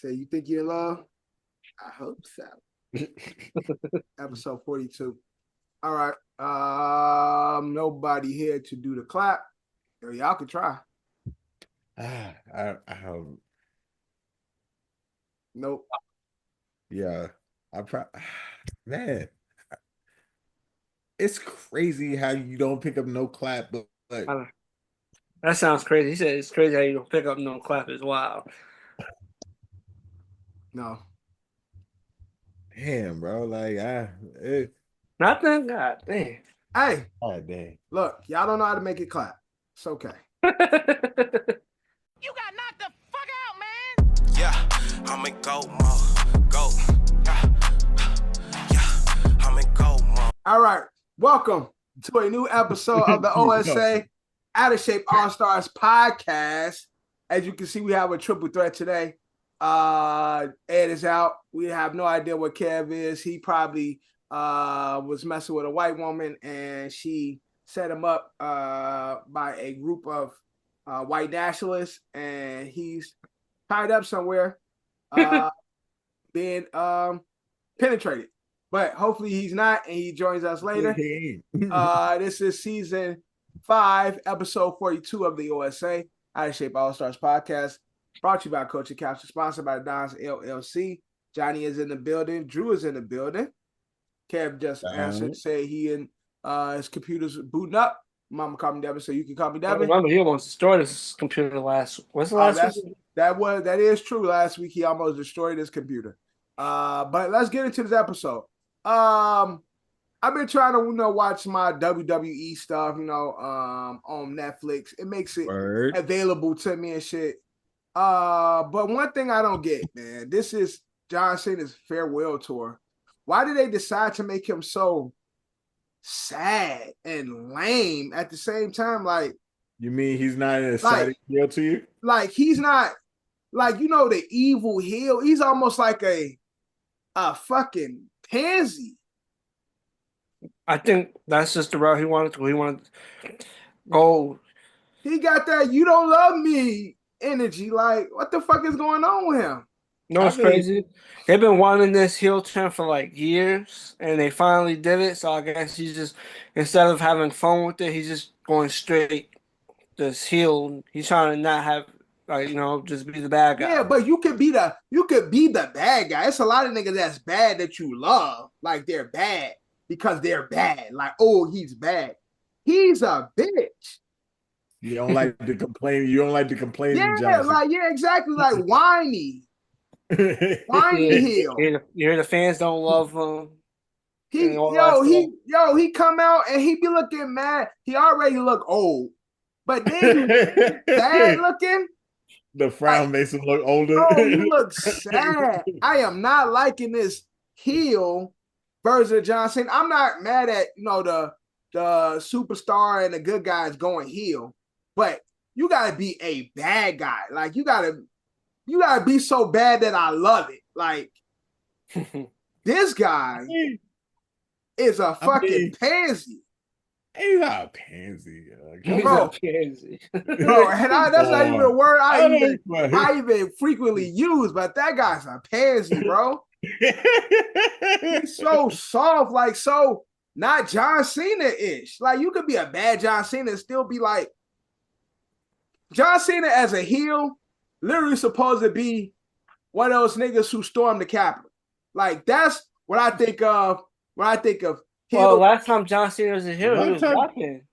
Say, you think you're in love? I hope so. Episode 42. All right. Nobody here to do the clap. Y'all can try. Nope. Yeah. Man, it's crazy how you don't pick up no clap, but that sounds crazy. He said it's crazy how you don't pick up no clap as well. No. Damn, bro. Like, Nothing? God damn. Hey. God damn. Look, y'all don't know how to make it clap. It's okay. You got knocked the fuck out, man. Yeah, I'm in go mode. Go. Yeah, I'm in go mode. All right. Welcome to a new episode of the OSA Out of Shape All Stars podcast. As you can see, we have a triple threat today. Ed is out. We have no idea what Kev is. He probably was messing with a white woman and she set him up by a group of white nationalists, and he's tied up somewhere being penetrated. But hopefully he's not, and he joins us later. This is season 5, episode 42 of the OSA Out of Shape All Stars podcast, brought to you by Coach and Capsule, sponsored by Don's LLC. Johnny is in the building. Drew is in the building. Kev just answered, say he and his computer's booting up. Mama called me Devin, so you can call me Devin. Remember, he almost destroyed his computer last. What's the last week? That is true. Last week he almost destroyed his computer. But let's get into this episode. I've been trying to watch my WWE stuff, on Netflix. It makes it available to me and shit. But one thing I don't get, man, this is John Cena's farewell tour. Why did they decide to make him so sad and lame at the same time? Like, you mean he's not an exciting heel to you? Like, he's not like, the evil heel. He's almost like a fucking pansy. I think that's just the route he wanted to go. He wanted to go. He got that "you don't love me" energy. Like, what the fuck is going on with him? No, it's crazy. They've been wanting this heel turn for like years, and they finally did it. So I guess he's just, instead of having fun with it, he's just going straight this heel. He's trying to not have, just be the bad guy. Yeah, but you could be the bad guy. It's a lot of niggas that's bad that you love. Like, they're bad because they're bad. Like, oh, he's bad. He's a bitch. You don't like to complain. You don't like to complain. Yeah, exactly. Like whiny. Whiny heel. You hear the fans don't love him. He come out and he be looking mad. He already look old, but then bad looking. The frown makes him look older. Oh, he looks sad. I am not liking this heel version of John Cena. I'm not mad at the superstar and the good guys going heel, but you gotta be a bad guy. Like, you gotta be so bad that I love it. Like, this guy is a fucking pansy. He's not a pansy. He's a pansy. Bro, and that's not even a word I even frequently use, but that guy's a pansy, bro. He's so soft, like, so not John Cena-ish. Like, you could be a bad John Cena and still be like, John Cena as a heel, literally supposed to be one of those niggas who stormed the Capitol. Like, that's what I think of when I think of heel. Well, last time John Cena was a heel, he was rapping.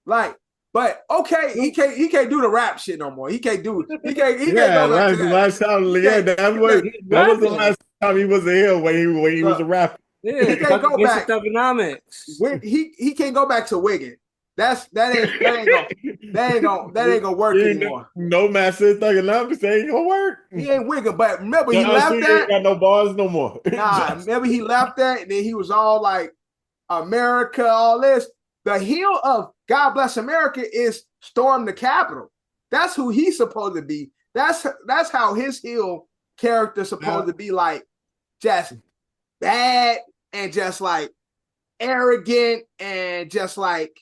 Like, but okay, he can't do the rap shit no more. He can't go back to that. Last time, that was the last time he was a heel when he was a rapper. Yeah, he can't go back. Economics. He can't go back to wigging. That ain't gonna work anymore. No master thugonomics ain't gonna work. He ain't wigging, but remember he left that. Ain't got no bars no more. Nah, remember he left that, and then he was all like, America, all this. The heel of God Bless America is storm the Capitol. That's who he's supposed to be. That's how his heel character supposed to be, like, just bad and just like arrogant and just like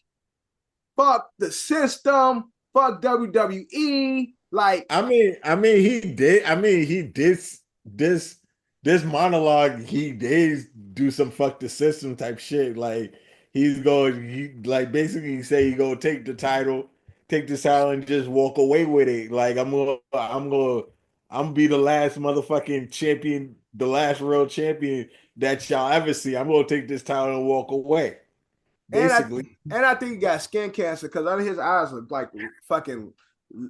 fuck the system, fuck WWE, Like, he did. He did this this monologue. He did do some fuck the system type shit. Like he's going, like basically say he gonna take the title and just walk away with it. Like I'm gonna be the last motherfucking champion, the last real champion that y'all ever see. I'm gonna take this title and walk away. and I Basically. and I think he got skin cancer because under his eyes look like fucking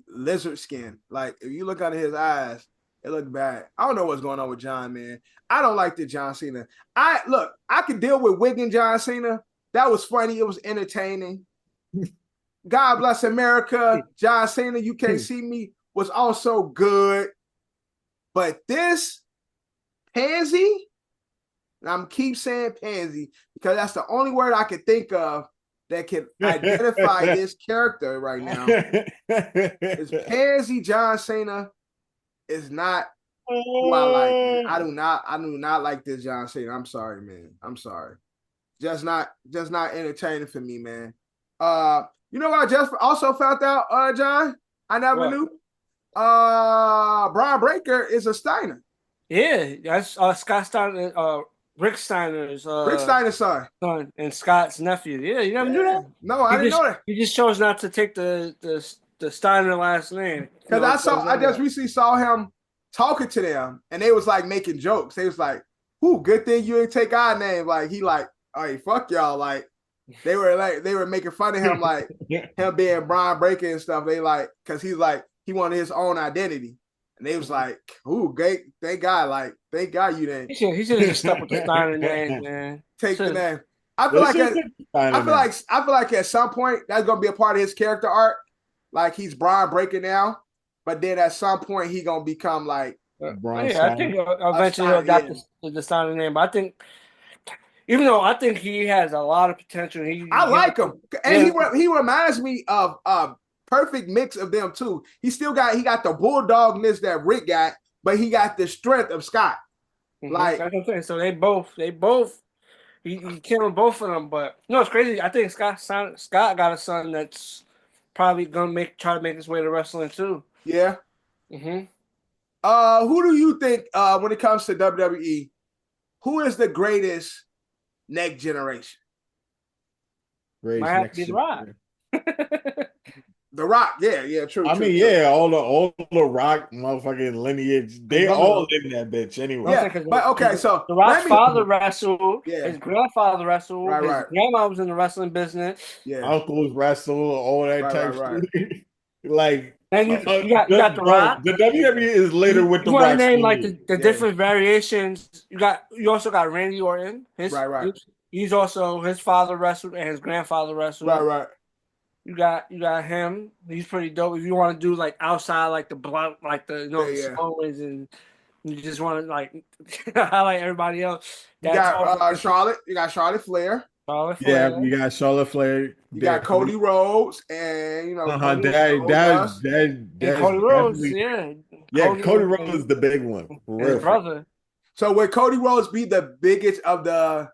lizard skin. Like if you look under his eyes, it look bad. I don't know what's going on with John, man. I don't like the John Cena. I could deal with wigging John Cena. That was funny. It was entertaining. God bless America. John Cena, you can't see me was also good. But this pansy, and I'm keep saying pansy because that's the only word I can think of that can identify this character right now. It's pansy John Cena is not who I like. Man. I do not like this John Cena. I'm sorry, man. I'm sorry. Just not entertaining for me, man. You know what I just also found out, John? I never knew. Braun Breaker is a Steiner. Yeah, that's Scott Steiner, Rick Steiner's Rick Steiner's son, and Scott's nephew. Yeah, you never knew that? No, I didn't know that. He just chose not to take the Steiner last name. Because I just recently saw him talking to them, and they was like making jokes. They was like, "Ooh, good thing you didn't take our name." Like he like, "All right, fuck y'all." Like they were making fun of him, like him being Braun Breaker and stuff. They like because he's like he wanted his own identity. And they was like, "Ooh, great! Thank God! Like, thank God you didn't." He should have just stuck with the Steiner name, man. Take the name. I feel like at some point that's gonna be a part of his character arc. Like he's Braun Breaker now, but then at some point he gonna become like Braun. Yeah, I think eventually he'll adopt the Steiner name. But I think, even though I think he has a lot of potential, I like him, and he reminds me of perfect mix of them too. He got the bulldogness that Rick got, but he got the strength of Scott. Like that's what I'm saying. So they both he killed both of them. But no, it's crazy. I think Scott got a son that's probably gonna try to make his way to wrestling too. Yeah. Who do you think when it comes to WWE, who is the greatest next generation? Might have to be The Rock. The Rock, yeah, true. I mean, all the Rock motherfucking lineage, they all in that bitch anyway. Yeah, but okay, so The Rock's father wrestled, his grandfather wrestled, his grandma was in the wrestling business, uncles wrestled, all that type shit. Like, and you got The Rock. The WWE is later with the Rock. You want to name lineage. like the different variations? You also got Randy Orton. He's also his father wrestled and his grandfather wrestled. Right. You got him. He's pretty dope. If you want to do like outside, like the block, like the Samoans, and you just want to like highlight everybody else. You got Charlotte. You got Charlotte Flair. Yeah, you got Charlotte Flair. You got Cody Rhodes, and Cody Rhodes. Cody Rhodes is the big one. His brother. So would Cody Rhodes be the biggest of the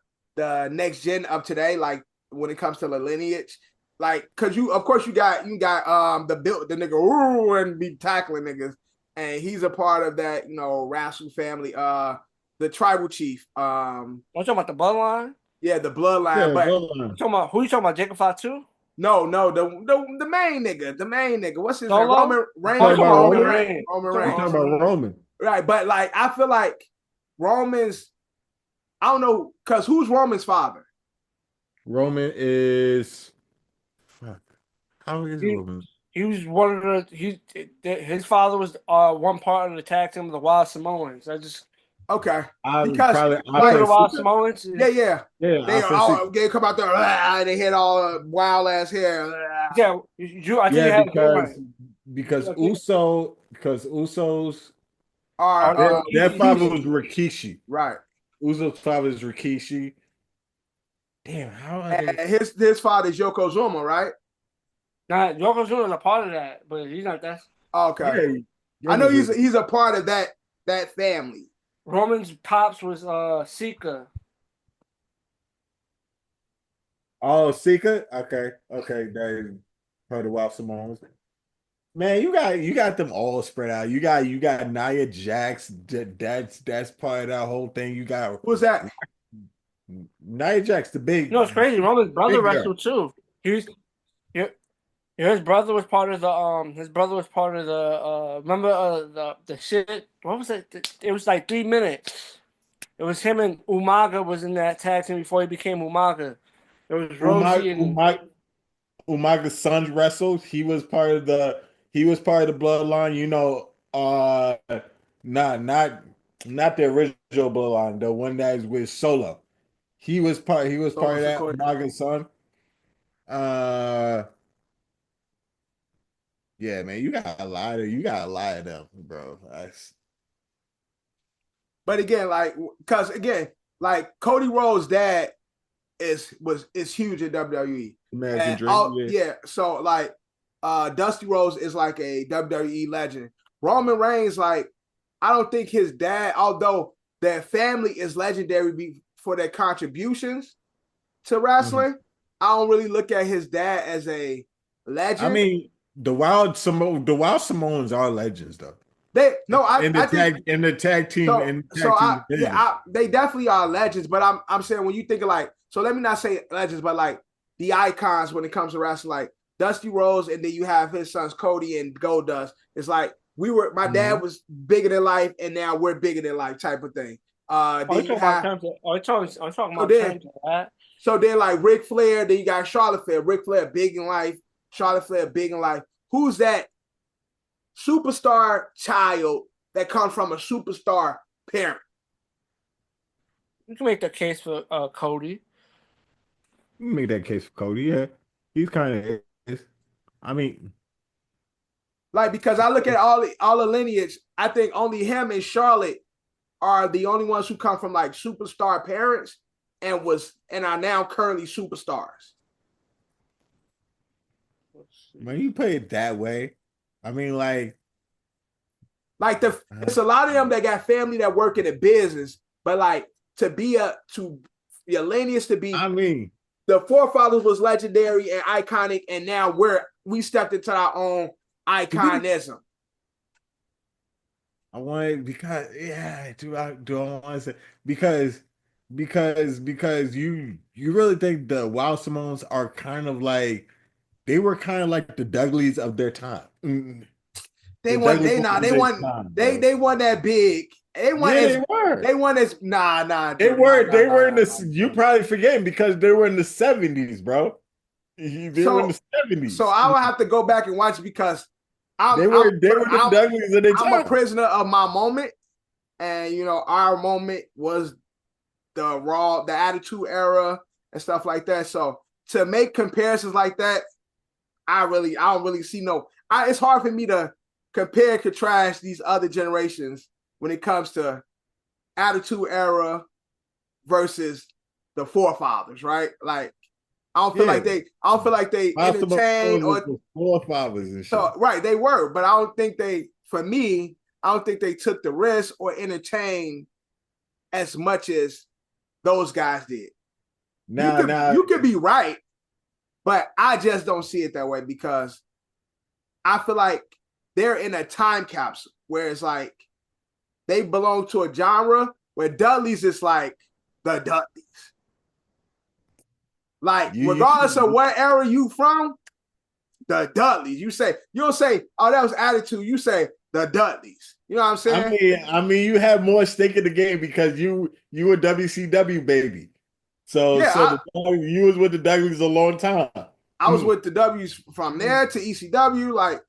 next gen of today? Like when it comes to the lineage. Like, cause you got the nigga and be tackling niggas, and he's a part of that, Rassel family, the tribal chief. I'm talking about the bloodline. Yeah, the bloodline. But who you talking about? Jacob Fatu? No, the main nigga. What's his name? Roman Reigns. Roman. Right, but like I feel like Roman's. I don't know, cause who's Roman's father? Roman is. How is Roman? He was one of his father was one part of the tag team of the Wild Samoans. Okay. Because the Wild Samoans. Yeah. They come out there and they had all wild ass hair. Yeah, because Usos are their father was Rikishi. Right. Usos' father is Rikishi. Damn, his father is Yokozuna, right? Nah, Yokozuna is a part of that, but he's not that. Okay. Yeah, I know he's a part of that family. Roman's pops was Sika. Oh, Sika? Okay. That is part of Wild Samoans. Man, you got them all spread out. You got Nia Jax. That's part of that whole thing. You got Who's that? Nia Jax, the You know, it's crazy. Roman's brother big girl. wrestled too. He was, yeah, yeah, his brother was part of the His brother was part of the remember the shit. What was it? It was like 3 minutes. It was him and Umaga was in that tag team before he became Umaga. It was Umag Rosie and Umag Umaga's son wrestled. He was part of the bloodline. You know, not not not the original bloodline, the one that is with Solo. He was Solo part of that. Sikoa. Umaga's son. Uh yeah, man, you got a lot of them, bro. But again, like, cause again, like Cody Rhodes' dad is huge in WWE. American And Dream, yeah. yeah, so like Dusty Rhodes is like a WWE legend. Roman Reigns, like, I don't think his dad, although their family is legendary for their contributions to wrestling, I don't really look at his dad as a legend. I mean, the Wild Samoans are legends though. I think In the tag team division. they definitely are legends, but I'm saying when you think of like, so let me not say legends, but like the icons when it comes to wrestling, like Dusty Rhodes, and then you have his sons Cody and Goldust. It's like my dad was bigger than life, and now we're bigger than life type of thing. are Then we you talking have about terms of, are we talking about then terms of that? so then like Ric Flair, then you got Charlotte Flair, Ric Flair big in life, Charlotte Flair big in life. Who's that superstar child that comes from a superstar parent? You can make the case for Cody. Make that case for Cody. Yeah, he's kind of is. I mean, Like, because I look at all the lineage, I think only him and Charlotte are the only ones who come from like superstar parents and are now currently superstars. when you put it that way, I mean, Like it's a lot of them that got family that work in the business, but like your lineage to be, I mean, the forefathers was legendary and iconic, and now we stepped into our own iconism. I want it because yeah, do I want to say because you really think the Wild Simones are kind of like they were kind of like the Dudleys of their time. They The won. Dudley They nah. Boyz They of won. their time, They bro. they won that big. They won Yeah, as they were. they won as nah. They Drew, were. They nah, were in nah, the. You probably forgetting because they were in the 70s, bro. They were in the So 70s. I will have to go back and watch it because I'm They I'm were. They were the Dudleys of their I'm a time. prisoner of my moment, and our moment was the Attitude Era and stuff like that. So to make comparisons like that, I don't really see no. It's hard for me to compare and contrast these other generations when it comes to Attitude Era versus the forefathers, right? Like I don't feel like they Possible entertain was or the forefathers and shit. so right, they were, but I don't think for me, I don't think they took the risk or entertained as much as those guys did. You could be right, but I just don't see it that way because I feel like they're in a time capsule where it's like they belong to a genre where Dudley's is like the Dudleys. Like, regardless of what era you from, the Dudleys. You don't say, oh, that was Attitude. You say the Dudleys. You know what I'm saying? I mean, you have more stake in the game because you a WCW baby. So, Yeah, you was with the Dudleys a long time. I was with the W's from there to ECW. Like,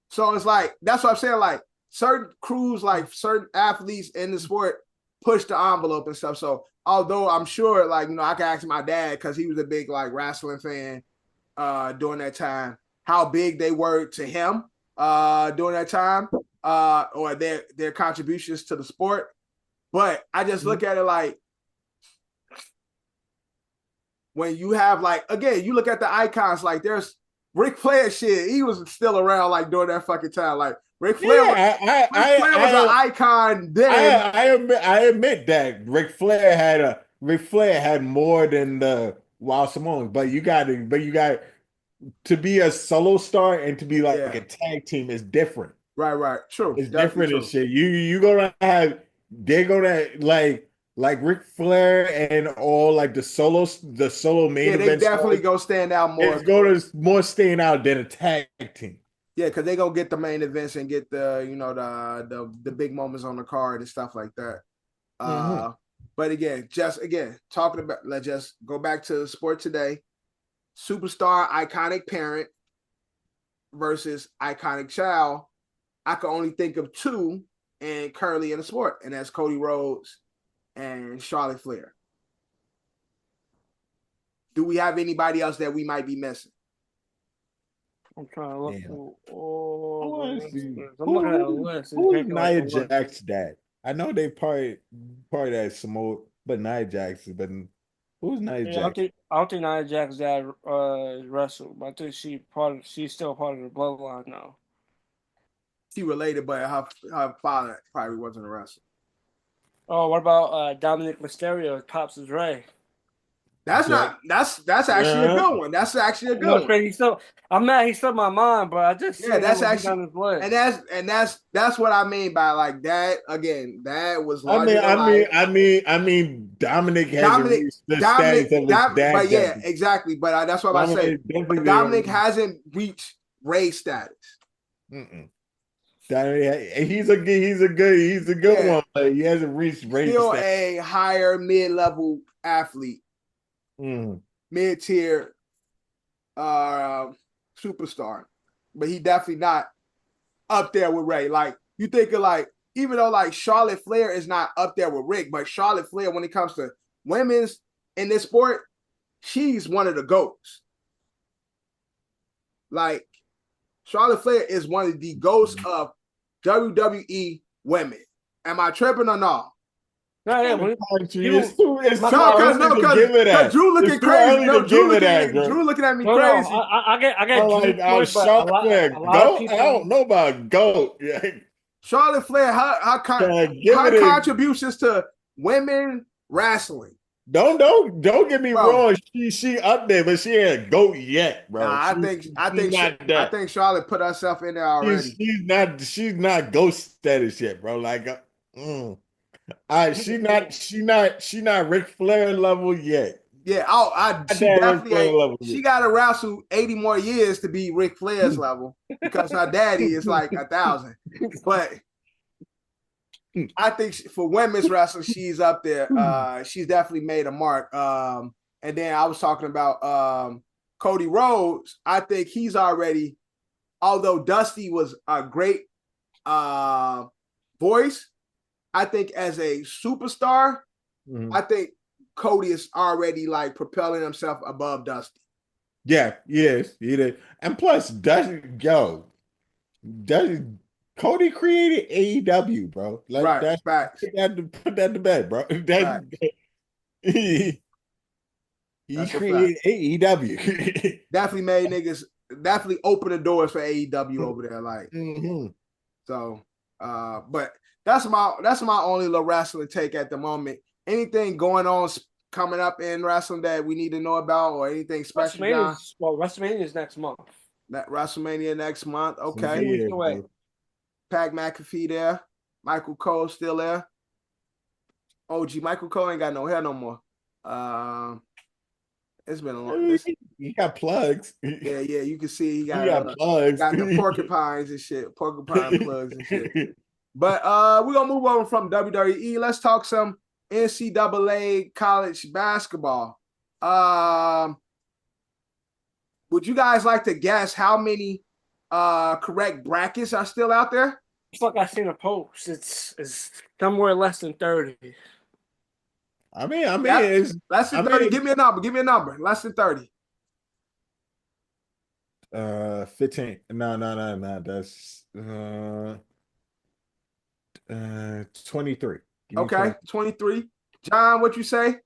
so it's like, that's what I'm saying. Like, certain crews, like certain athletes in the sport push the envelope and stuff. So, although I'm sure, like, I can ask my dad because he was a big, like, wrestling fan during that time, how big they were to him during that time or their contributions to the sport. But I just look at it like, when you have, like, again, you look at the icons, like there's Ric Flair shit. He was still around like during that fucking time. Like Ric Flair, Ric Flair was an icon then. I admit that Ric Flair had more than the Wild Samoans, but you got to be a solo star and to be like Yeah. a tag team is different. Right. True. It's Definitely different and true. shit. You gonna have they're gonna like Ric Flair and all like the solo main Yeah, they event definitely stars. gonna stand out more. It's going to more staying out than a tag team. Yeah, because they gonna get the main events and get the the big moments on the card and stuff like that. Mm-hmm. But again, talking about, let's just go back to sport today. Superstar iconic parent versus iconic child. I can only think of two and currently in the sport, and that's Cody Rhodes and Charlotte Flair. Do we have anybody else that we might be missing? I'm trying to look Damn. through all the listers. I'm Who, looking at a who, list. who is It's like Nia a list. Jax's dad? I know they part of that Samoa, but Nia Jax has been. Who's Nia Yeah, Jax? I don't think Nia Jax's dad wrestled, but I think she's still part of the bloodline now. She related, but her father probably wasn't a wrestler. Oh, what about Dominic Mysterio, Pops is Ray? That's not. That's actually a good one. That's actually a good one. He still, I'm mad he slipped my mind, but I just Yeah, that's actually on his list. and that's what I mean by like that. Again, that was I mean, Dominic hasn't reached the status of his dad. But yeah, exactly. But that's what I say. But Dominic hasn't reached Ray status. Mm-mm. He's a good one, but he hasn't reached Ray Still status. a higher mid-level athlete, mid-tier superstar, but he definitely not up there with Ray. Like you think of like, even though like Charlotte Flair is not up there with Rick, but Charlotte Flair, when it comes to women's in this sport, she's one of the GOATs. Like Charlotte Flair is one of the GOATs of WWE women. Am I tripping or not? No, yeah, it's too early because Drew looking crazy. No, Drew looking at me crazy. I get like Charlotte Flair. Goat? I don't know about GOAT. Charlotte Flair, her contributions to women wrestling. Don't get me wrong. She up there, but she ain't GOAT yet, bro. Nah, I think Charlotte put herself in there already. She's not GOAT status yet, bro. Like, she not Ric Flair level yet. Yeah, she definitely ain't. She got to wrestle 80 more years to be Ric Flair's level because her daddy is like 1,000. But I think for women's wrestling, she's up there. She's definitely made a mark. And then I was talking about Cody Rhodes. I think he's already, although Dusty was a great voice, I think as a superstar, I think Cody is already like propelling himself above Dusty. Yeah, yes, he did. And plus, Cody created AEW, bro. Like, right, facts. Put that to bed, bro. He created AEW. Definitely made niggas, definitely opened the doors for AEW over there. Like, so, but that's my only little wrestling take at the moment. Anything going on coming up in wrestling that we need to know about, or anything special? WrestleMania is next month. That WrestleMania next month. Okay. 2 weeks away. Pat McAfee there. Michael Cole still there. OG Michael Cole ain't got no hair no more. It's been a long. He got plugs. Yeah, you can see he got plugs. Got the porcupines and shit, porcupine plugs and shit. But we're gonna move on from WWE. Let's talk some NCAA college basketball. Would you guys like to guess how many correct brackets are still out there? It's like I seen a post. It's somewhere less than 30. I mean, it's less than 30. Give me a number. Less than 30. 15. No. That's 23. Okay, 23. John, what you say?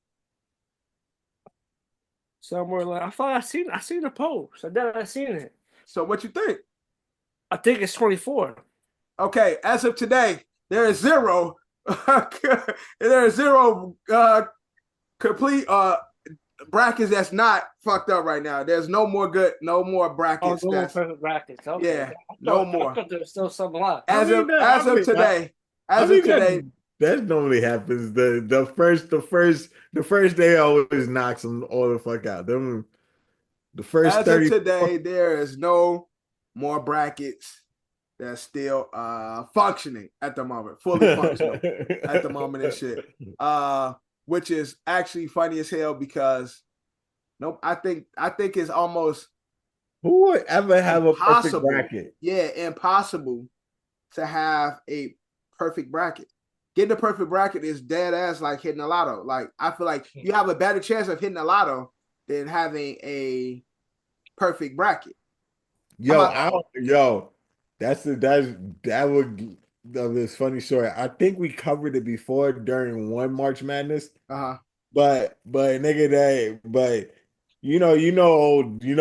Somewhere like I thought I seen the post. I seen it. So what you think? I think it's 24. Okay, as of today, there is zero. There is zero complete brackets that's not fucked up right now. There's no more brackets. no more That's perfect brackets. Okay. yeah, no I more. thought there was still some left. As of today, that normally happens. The first day always knocks them all the fuck out. Them the first as of 30 today, there is no more brackets that's still functioning at the moment, fully functional at the moment and shit. Which is actually funny as hell because nope, I think it's almost who would ever have a perfect impossible. bracket? Yeah, impossible to have a perfect bracket. Getting a perfect bracket is dead ass like hitting a lotto. Like I feel like you have a better chance of hitting a lotto than having a perfect bracket. That would this funny story. I think we covered it before during one March Madness. But nigga but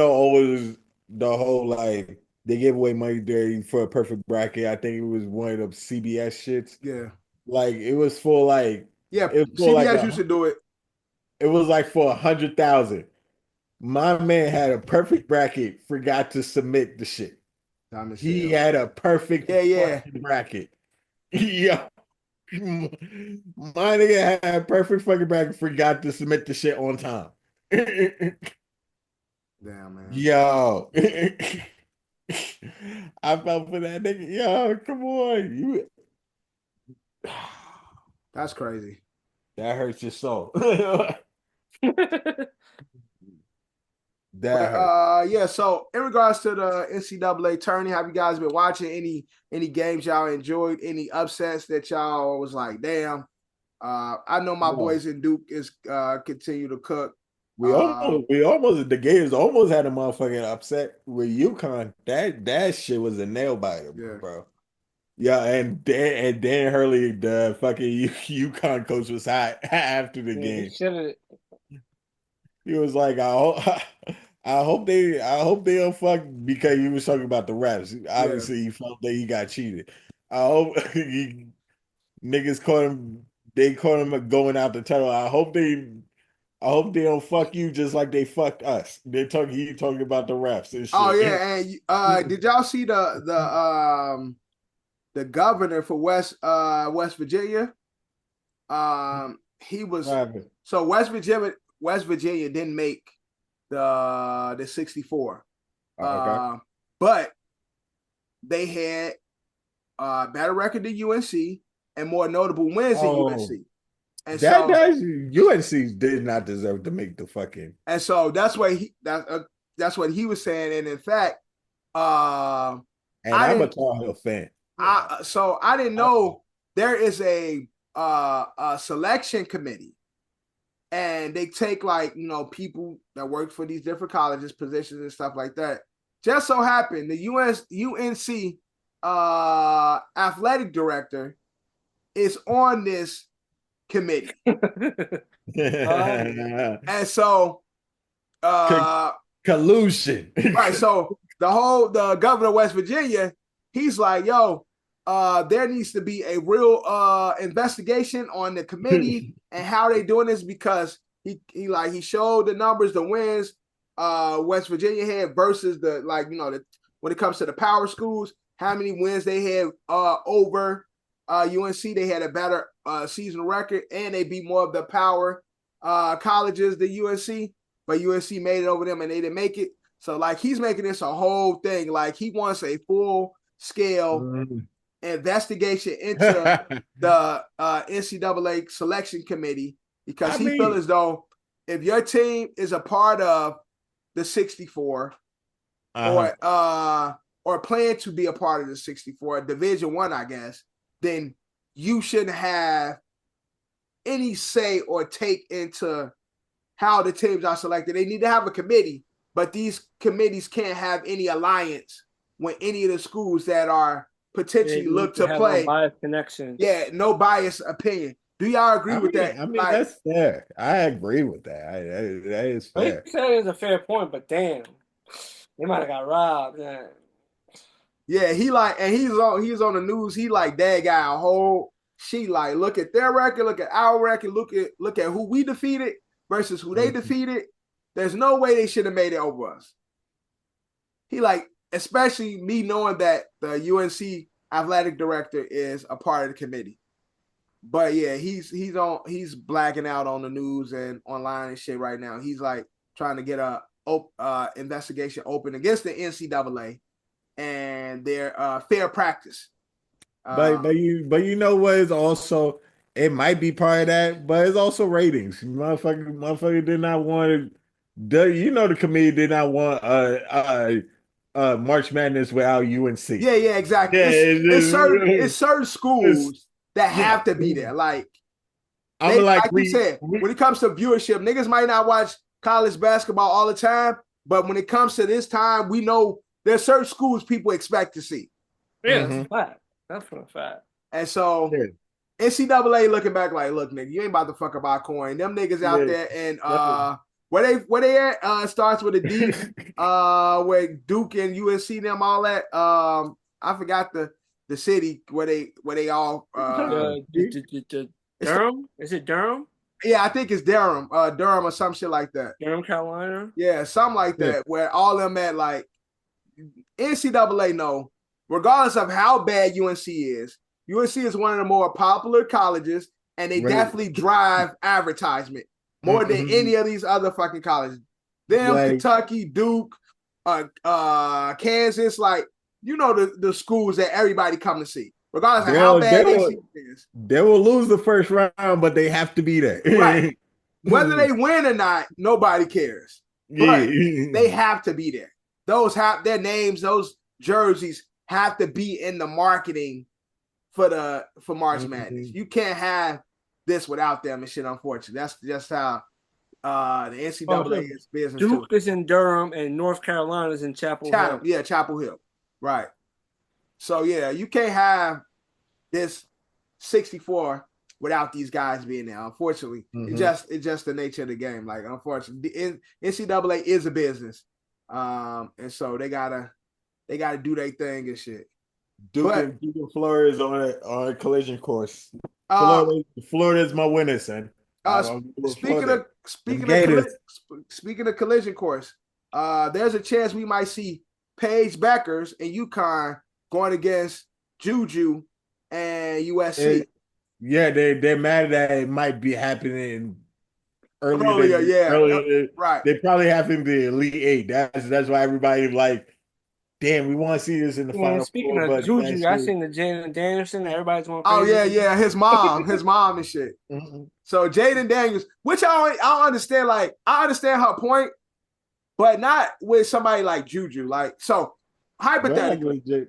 always the whole like they give away money there for a perfect bracket. I think it was one of the CBS shits. Yeah. Like it was for like it was for CBS used to do it. It was like for 100,000. My man had a perfect bracket, forgot to submit the shit. He had a perfect bracket. Yeah. My nigga had a perfect fucking bracket, forgot to submit the shit on time. Damn, man. Yo. I felt for that nigga. Yo, come on. That's crazy. That hurts your soul. Yeah, so in regards to the NCAA tourney, have you guys been watching any games y'all enjoyed, any upsets that y'all was like, damn? I know my boys in Duke is continue to cook. We almost the Gators almost had a motherfucking upset with UConn. That shit was a nail biter, bro. Yeah, and Dan Hurley, the fucking UConn coach, was hot after the game. He was like, I hope they don't fuck, because he was talking about the refs. Obviously, he felt that he got cheated. I hope niggas caught him. They caught him going out the tunnel. I hope they don't fuck you just like they fucked us. He talking about the refs and shit. Oh yeah, and did y'all see the governor for West Virginia? He was so West Virginia didn't make the 64. Okay. But they had better record than UNC and more notable wins than UNC. And UNC did not deserve to make the fucking. And so that's what he was saying. And in fact, and I'm a Tar Heel fan. I didn't know there is a selection committee, and they take people that work for these different colleges, positions and stuff like that. Just so happened the UNC athletic director is on this committee. And so collusion. Right. So the governor of West Virginia, he's like, yo, there needs to be a real investigation on the committee and how they doing this, because he showed the numbers, the wins West Virginia had versus when it comes to the power schools, how many wins they had over UNC. They had a better season record, and they beat more of the power colleges than UNC, but UNC made it over them and they didn't make it. So he's making this a whole thing. He wants a full scale investigation into the NCAA selection committee, because he feels as though if your team is a part of the 64 or plan to be a part of the 64, Division I, I guess, then you shouldn't have any say or take into how the teams are selected. They need to have a committee, but these committees can't have any alliance with any of the schools that are potentially look to play. No bias connection. Yeah, no bias opinion. Do y'all agree with that? I mean, that's fair. I agree with that. That is fair. That is a fair point, but damn, they might have got robbed. Yeah, he's on the news. He that guy a whole sheet. Look at their record, look at our record, look at who we defeated. versus who they defeated, there's no way they should have made it over us. He like, especially me knowing that the UNC athletic director is a part of the committee. But yeah, he's blacking out on the news and online and shit right now. He's like trying to get a investigation open against the NCAA and their fair practice. But you know what is also, it might be part of that, but it's also ratings. Motherfucker did not want the committee did not want March Madness without UNC. Yeah, exactly. Yeah, it's certain schools that have to be there. Like you said, when it comes to viewership, niggas might not watch college basketball all the time, but when it comes to this time, we know there's certain schools people expect to see. Yeah, that's a fact. That's a fact. And so NCAA looking back like, look, nigga, you ain't about to fuck up our coin. Them niggas out there and where they at? Starts with a D. Where Duke and USC them all at. I forgot the city where they all Durham? Is it Durham? Yeah, I think it's Durham. Durham or some shit like that. Durham, Carolina? Yeah, something like that, where all them at like NCAA know, regardless of how bad UNC is one of the more popular colleges, and they definitely drive advertisement more than any of these other fucking colleges. Them, Kentucky, Duke, Kansas, like, you know, the schools that everybody come to see. Regardless of how bad they see it is. They will lose the first round, but they have to be there. Right. Whether they win or not, nobody cares. But they have to be there. Those have their names, those jerseys have to be in the marketing for March Madness. You can't have this without them and shit, unfortunately. That's just how the NCAA is business. Duke is in Durham and North Carolina is in Chapel Hill. Yeah, Chapel Hill. Right. So yeah, you can't have this 64 without these guys being there. Unfortunately, it's just the nature of the game. Like, unfortunately, the NCAA is a business, and so they gotta do their thing and shit. Duke and Florida is on a collision course. Florida is my winner, son. Speaking of collision course, there's a chance we might see Paige Beckers and UConn going against Juju and USC. They're mad that it might be happening earlier. Right. They probably happened the Elite Eight. That's why everybody like, damn, we want to see this in the final. Speaking of Juju, I seen the Jaden Danielson. Everybody's going crazy. Oh yeah, his mom and shit. So Jaden Daniels, which I don't understand. Like, I understand her point, but not with somebody like Juju. Like, so hypothetically, Jaden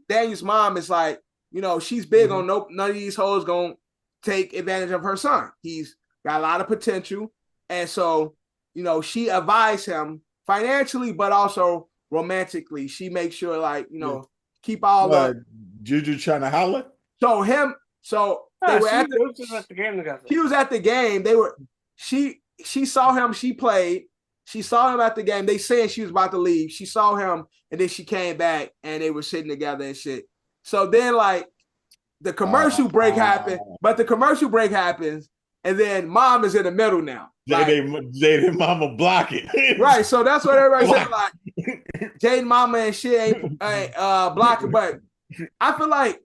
Daniels' mom is like, you know, she's big on none of these hoes gonna take advantage of her son. He's got a lot of potential, and so, you know, she advised him financially, but also romantically. She makes sure, like, you know, keep all the Juju trying to holler. They were at the game together. He was at the game. She saw him. She played. She saw him at the game. They said she was about to leave. She saw him, and then she came back, and they were sitting together and shit. So then, like, the commercial break happened, but the commercial break happens, and then mom is in the middle now. Jaden mama block it. Right, so that's what everybody said, like, Jaden mama and shit ain't blocking, but I feel like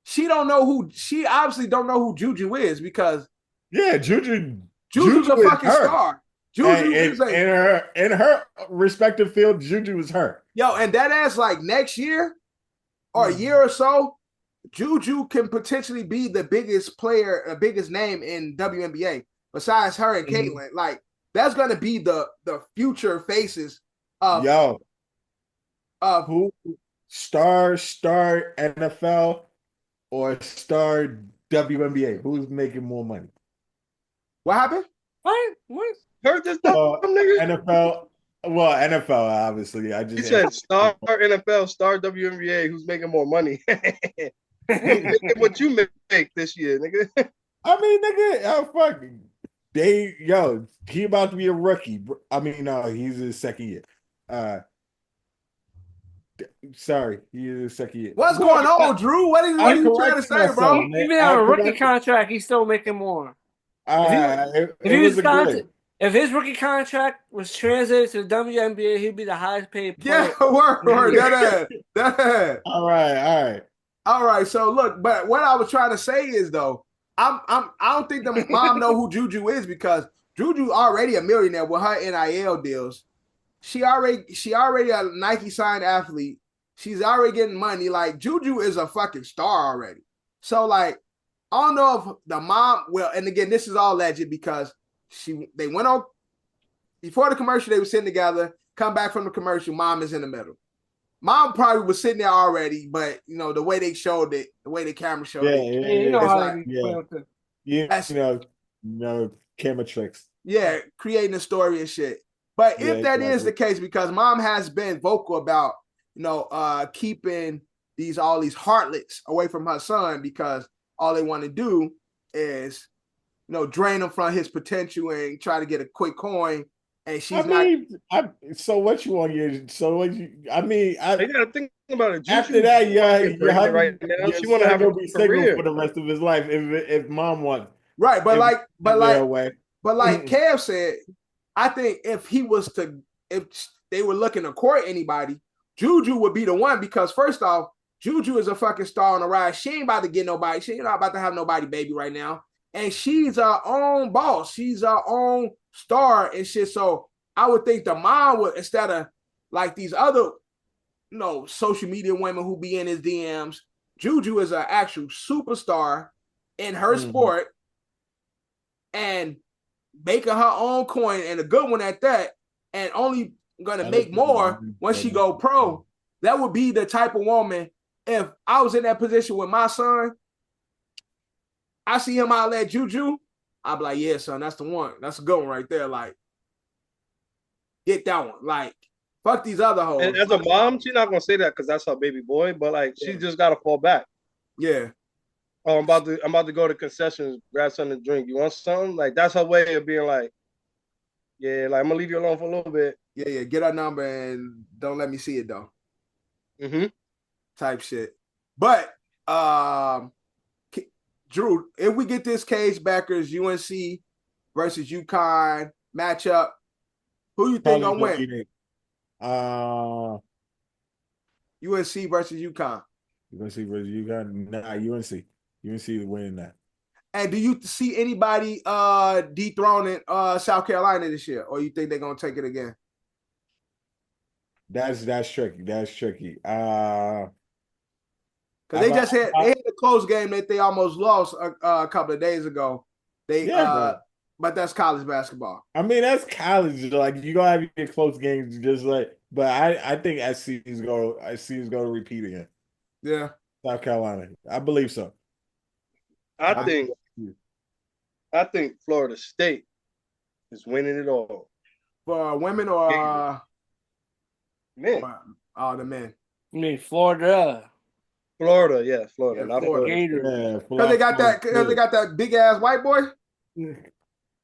she obviously don't know who Juju is, because Juju's a fucking star. Juju is in her respective field, Juju is her. Yo, and that ass, like, next year or a year or so, Juju can potentially be the biggest player, the biggest name in WNBA besides her and Caitlin. Like, that's gonna be the future faces of who star NFL or star WNBA. Who's making more money? What happened? What? Heard this nigga? NFL. Well, NFL, obviously. He said star NFL, star WNBA. Who's making more money? What you make this year, nigga? I mean, nigga, fuck. He about to be a rookie. I mean, no, he's his second year. Sorry, he is a second year. What's going on, Drew? What are you trying to corrected say, bro? myself, man. Even on a rookie contract, he's still making more. It was a good. If his rookie contract was translated to the WNBA, he'd be the highest paid player. Yeah, word. That. All right. All right. So look, but what I was trying to say is though, I don't think the mom know who Juju is because Juju already a millionaire with her NIL deals. She already a Nike signed athlete. She's already getting money. Like Juju is a fucking star already. So like, I don't know if the mom will. And again, this is all legend because they went on before the commercial. They were sitting together. Come back from the commercial. Mom is in the middle. Mom probably was sitting there already, but you know the way they showed it, the way the camera showed it. You know how like, camera tricks. Yeah, creating a story and shit. But if that is the case, because mom has been vocal about keeping all these heartlets away from her son because all they want to do is drain him from his potential and try to get a quick coin. And she's so what you want you? So what you? I mean, you gotta think about it. After that, right now, she want to have a career for the rest of his life if mom wants. Right, but like Kev said, I think if they were looking to court anybody, Juju would be the one because first off, Juju is a fucking star on the rise. She ain't about to get nobody. She ain't about to have nobody baby right now. And she's her own boss. She's her own star and shit. So I would think the mom would, instead of like these other, social media women who be in his DMs, Juju is an actual superstar in her sport and making her own coin and a good one at that, and only gonna make more when she go pro. That would be the type of woman. If I was in that position with my son, I see him out at Juju, I'd be like, yeah, son, that's the one. That's a good one right there. Like, get that one. Like, fuck these other hoes. And as a mom, she's not gonna say that because that's her baby boy, but like she just gotta fall back. Yeah. Oh, I'm about to go to concessions, grab something to drink. You want something? Like that's her way of being like, yeah, like I'm gonna leave you alone for a little bit. Yeah. Get her number and don't let me see it though. Type shit. But Drew, if we get this case backers UNC versus UConn matchup, who you think gonna win? UNC versus UConn. UNC versus UConn. Nah, UNC. UNC is winning that. And do you see anybody dethroning South Carolina this year, or you think they're gonna take it again? That's tricky. That's tricky. Because they had a close game that they almost lost a couple of days ago. But that's college basketball. I mean, that's college. Like you gonna have your close games, just like. But I think SC is going to repeat again. Yeah, South Carolina. I believe so. I think Florida State is winning it all. For women or men? The men. I mean Florida. Florida, yeah, Florida. Yeah, Florida. Gators. Because they got that big ass white boy.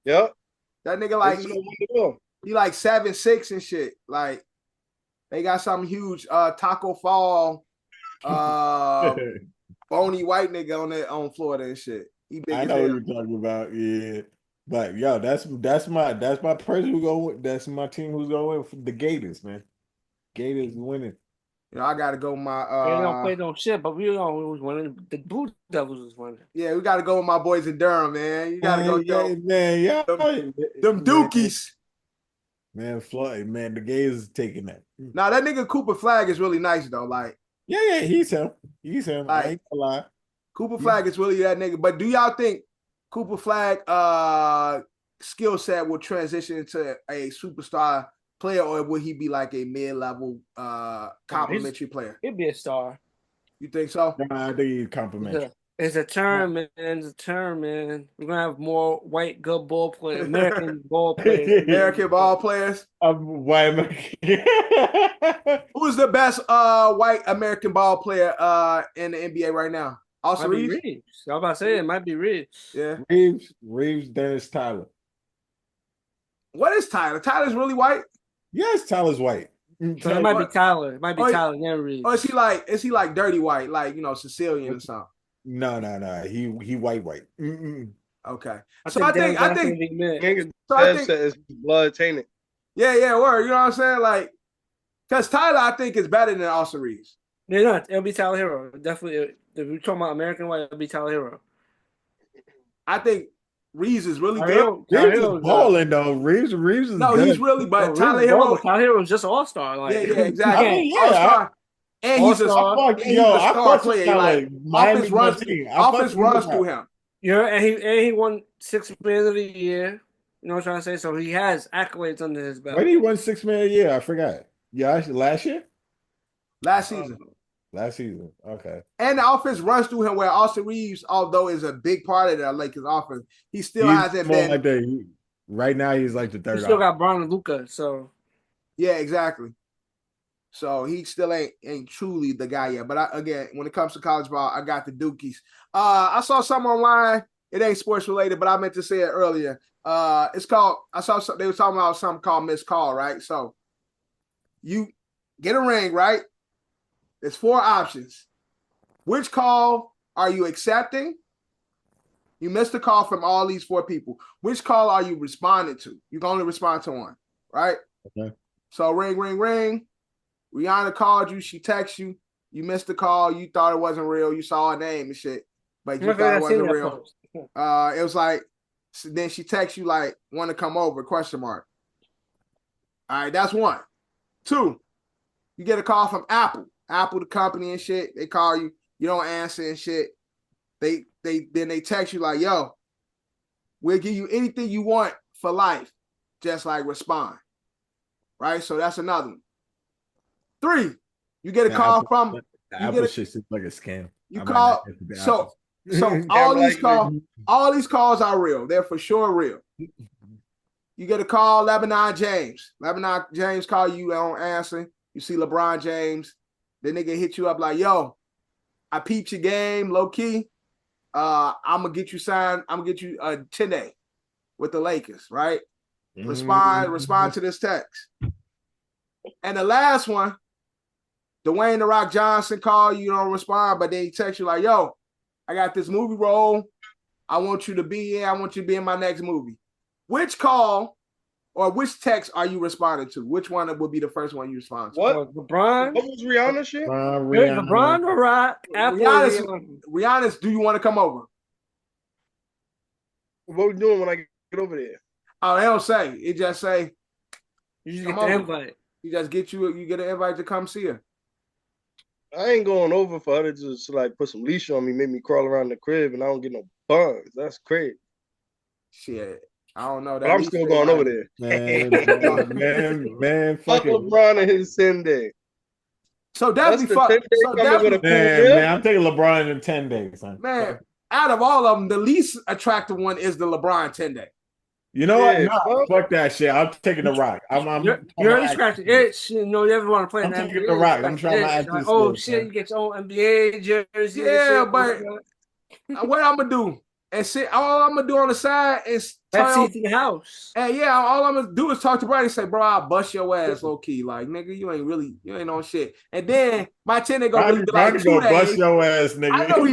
Yep. That nigga like he like 7'6" and shit. Like they got some huge Taco Fall bony white nigga on Florida and shit. He big I know what you're talking about, yeah. But yo, that's my person who go. That's my team who's going to win for the Gators, man. Gators winning. I gotta go with my they don't play no shit, but we know who was winning. The Blue Devils was winning. Yeah, we gotta go with my boys in Durham, man. You gotta go, man. Yeah, them Dookies. Man, Floyd, man, the Gators is taking that. Now that nigga Cooper Flag is really nice though. Like, yeah, he's him. Like, I ain't gonna lie. Cooper Flag is really that nigga. But do y'all think Cooper Flag skill set will transition into a superstar player, or would he be like a mid-level complimentary player? He'd be a star. You think so? Nah, I think he's complimentary. It's a term, man. It's a term, man. We're gonna have more white good ball players, American ball players. American ball players. White American. Who is the best white American ball player in the NBA right now? Also Reeves? I was about to say it might be Reeves. Yeah. Reeves, Dennis Tyler. What is Tyler? Tyler's really white? Yes, Tyler's white. So it might be Tyler. It might be Oh, Tyler Henry. Or is he like dirty white, like Sicilian or something? No. He white. Mm-mm. Okay. I So think I think Nigga so I said think it's blood tainted. yeah, word. You know what I'm saying? Like, because Tyler, I think, is better than Austin Reeves. They're not. It'll be Tyler Hero. Definitely. If we're talking about American white, it'll be Tyler Hero. I think Reeves is really Tyler good. Hero, Tyler Reeves is Hero's balling though. Reeves is No, good. he's really, but No, Tyler Reeves is Hero, but Tyler Hero is just an all-star. Like, yeah, exactly. I mean, All star, and he's a All-star. and he's a I star fuck with player. Tyler. Like Miami offense runs, team. offense runs through him. Yeah, and he won 6th Man of the Year. You know what I'm trying to say? So he has accolades under his belt. When he won $6 million a year, I forgot. Yeah, last year. Last season. Last season. Okay. And the offense runs through him, where Austin Reeves, although is a big part of the Lakers offense, he still hasn't been. Like right now, he's like the third. He still got Bron and Luka, so yeah, exactly. So he still ain't truly the guy yet. But again, when it comes to college ball, I got the Dukies. I saw something online. It ain't sports related, but I meant to say it earlier. It's called. They were talking about something called missed call, right? So you get a ring, right? There's 4 options. Which call are you accepting? You missed a call from all these 4 people. Which call are you responding to? You can only respond to one, right? Okay. So ring. Rihanna called you. She texted you. You missed the call. You thought it wasn't real. You saw her name and shit, but you thought it wasn't real. It was like, so then she texts you like, want to come over, question mark. All right, that's 1. 2, you get a call from Apple, the company and shit. They call you. You don't answer and shit. Then they text you like, yo, we'll give you anything you want for life. Just like respond. Right? So that's another one. 3, you get a call from Apple shit seems like a scam. You call so all these calls are real. They're for sure real. You get a call, Lebanon James. Lebanon James call you, don't answer. You see LeBron James. The nigga hit you up like, yo, I peeped your game, low key. I'm gonna get you signed. I'm gonna get you a 10-day with the Lakers, right? Respond to this text. And the last one, Dwayne The Rock Johnson call you, don't respond, but then he text you like, yo, I got this movie role. I want you to be in. I want you to be in my next movie. Which call or which text are you responding to? Which one would be the first one you respond to? What? LeBron? What was Rihanna shit? LeBron or Rock? Rihanna's, do you want to come over? What we doing when I get over there? Oh, they don't say. It just say. You just get the invite. You just get you get an invite to come see her. I ain't going over for her to just like put some leash on me, make me crawl around the crib, and I don't get no buns. That's crazy. Shit, I don't know. But I'm still going over there. Man, fuck LeBron and his 10-day. So definitely fuck. So definitely, man, I'm taking LeBron in 10 days. Man, out of all of them, the least attractive one is the LeBron 10-day. You know what? No, fuck that shit. I'm taking the Rock. You're already scratching itch. You know, you ever want to play I'm taking the Rock. I'm trying to act this. Oh shit, you get your own NBA jersey. Yeah, but what I'm gonna do? And see, all I'm gonna do on the side is to the house. And yeah, all I'm gonna do is talk to Brady and say, bro, I'll bust your ass low key. Like, nigga, you ain't on shit. And then my 10 gonna really be like 2 days. Bust your ass, nigga. I know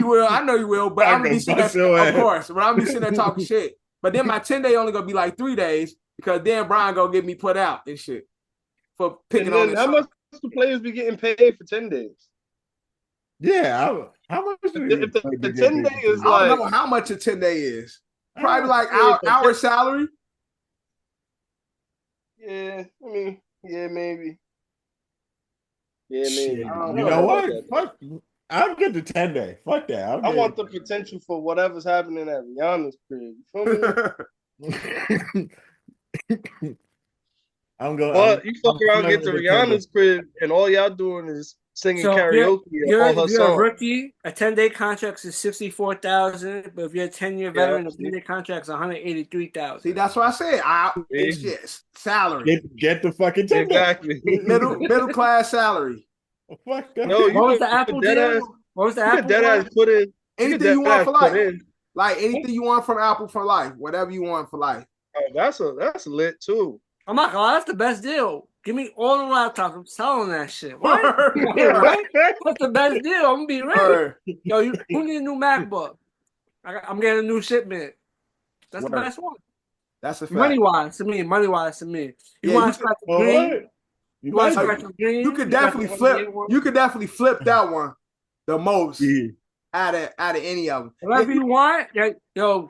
he will, but I'm gonna be sitting there, of course, but I'm gonna be sitting there talking shit. But then my 10-day only gonna be like 3 days because then Brian gonna get me put out and shit for picking on this. How much do players be getting paid for 10 days? Yeah, how much? If the 10 day is like, I don't know how much a 10-day is. Probably like our salary. Yeah, I mean, yeah, maybe. Yeah, maybe. You know what? Fuck. I'll get the 10-day. Fuck that. I want the potential for whatever's happening at Rihanna's crib. You feel me? But you fuck around, get to Rihanna's crib, and all y'all doing is singing karaoke. If you're a rookie, a 10-day contract is $64,000. But if you're a 10-year veteran, a 10-day contract is $183,000. See, that's what I said. It's just salary. Get the fucking 10-day. Exactly. middle class salary. Fuck that. No, what was the Apple deal? What was the Apple deal? Put in anything you want for life. Like anything you want from Apple for life. Whatever you want for life. Oh, that's lit too. I'm not gonna lie, that's the best deal. Give me all the laptops. I'm selling that shit. What? Right? That's the best deal. I'm gonna be rich. Yo, who need a new MacBook? I'm getting a new shipment. That's the best one. That's a fact. Money wise to me. You want to scratch the green? You want to scratch the green? You could definitely flip. You could definitely flip that one the most out of any of them. Whatever you want. Yo,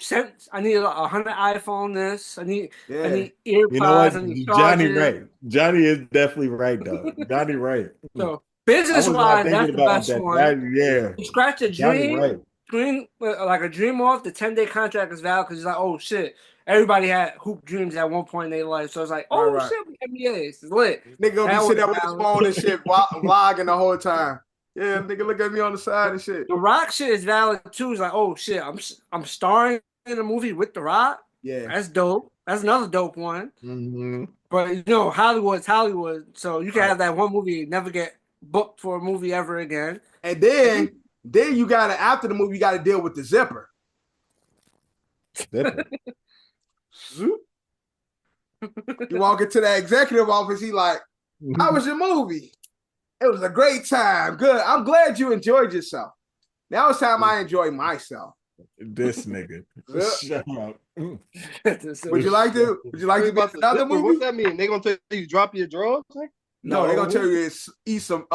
I need 100 iPhone. This. I need AirPods. You know what? I need Johnny right. Johnny is definitely right though. Johnny right. So business wise, that's the best one. Yeah. You scratch a dream. Dream like a dream off. The 10-day contract is valid because it's like, oh shit. Everybody had hoop dreams at one point in their life, so it's like, oh shit, NBA, it's lit. Nigga gonna be sitting there with his phone and shit, vlogging the whole time. Yeah, nigga, look at me on the side and shit. The Rock shit is valid too. It's like, oh shit, I'm starring in a movie with The Rock. Yeah, that's dope. That's another dope one. Mm-hmm. But Hollywood's Hollywood, so you can have that one movie, never get booked for a movie ever again. And then you gotta after the movie, you gotta deal with the zipper. You walk into the executive office, he like, how was your movie? It was a great time. Good. I'm glad you enjoyed yourself. Now it's time I enjoy myself. This nigga. Shut up. Would you like to be another movie? What's that mean? They gonna tell you drop your drawers? No, they're gonna tell you eat some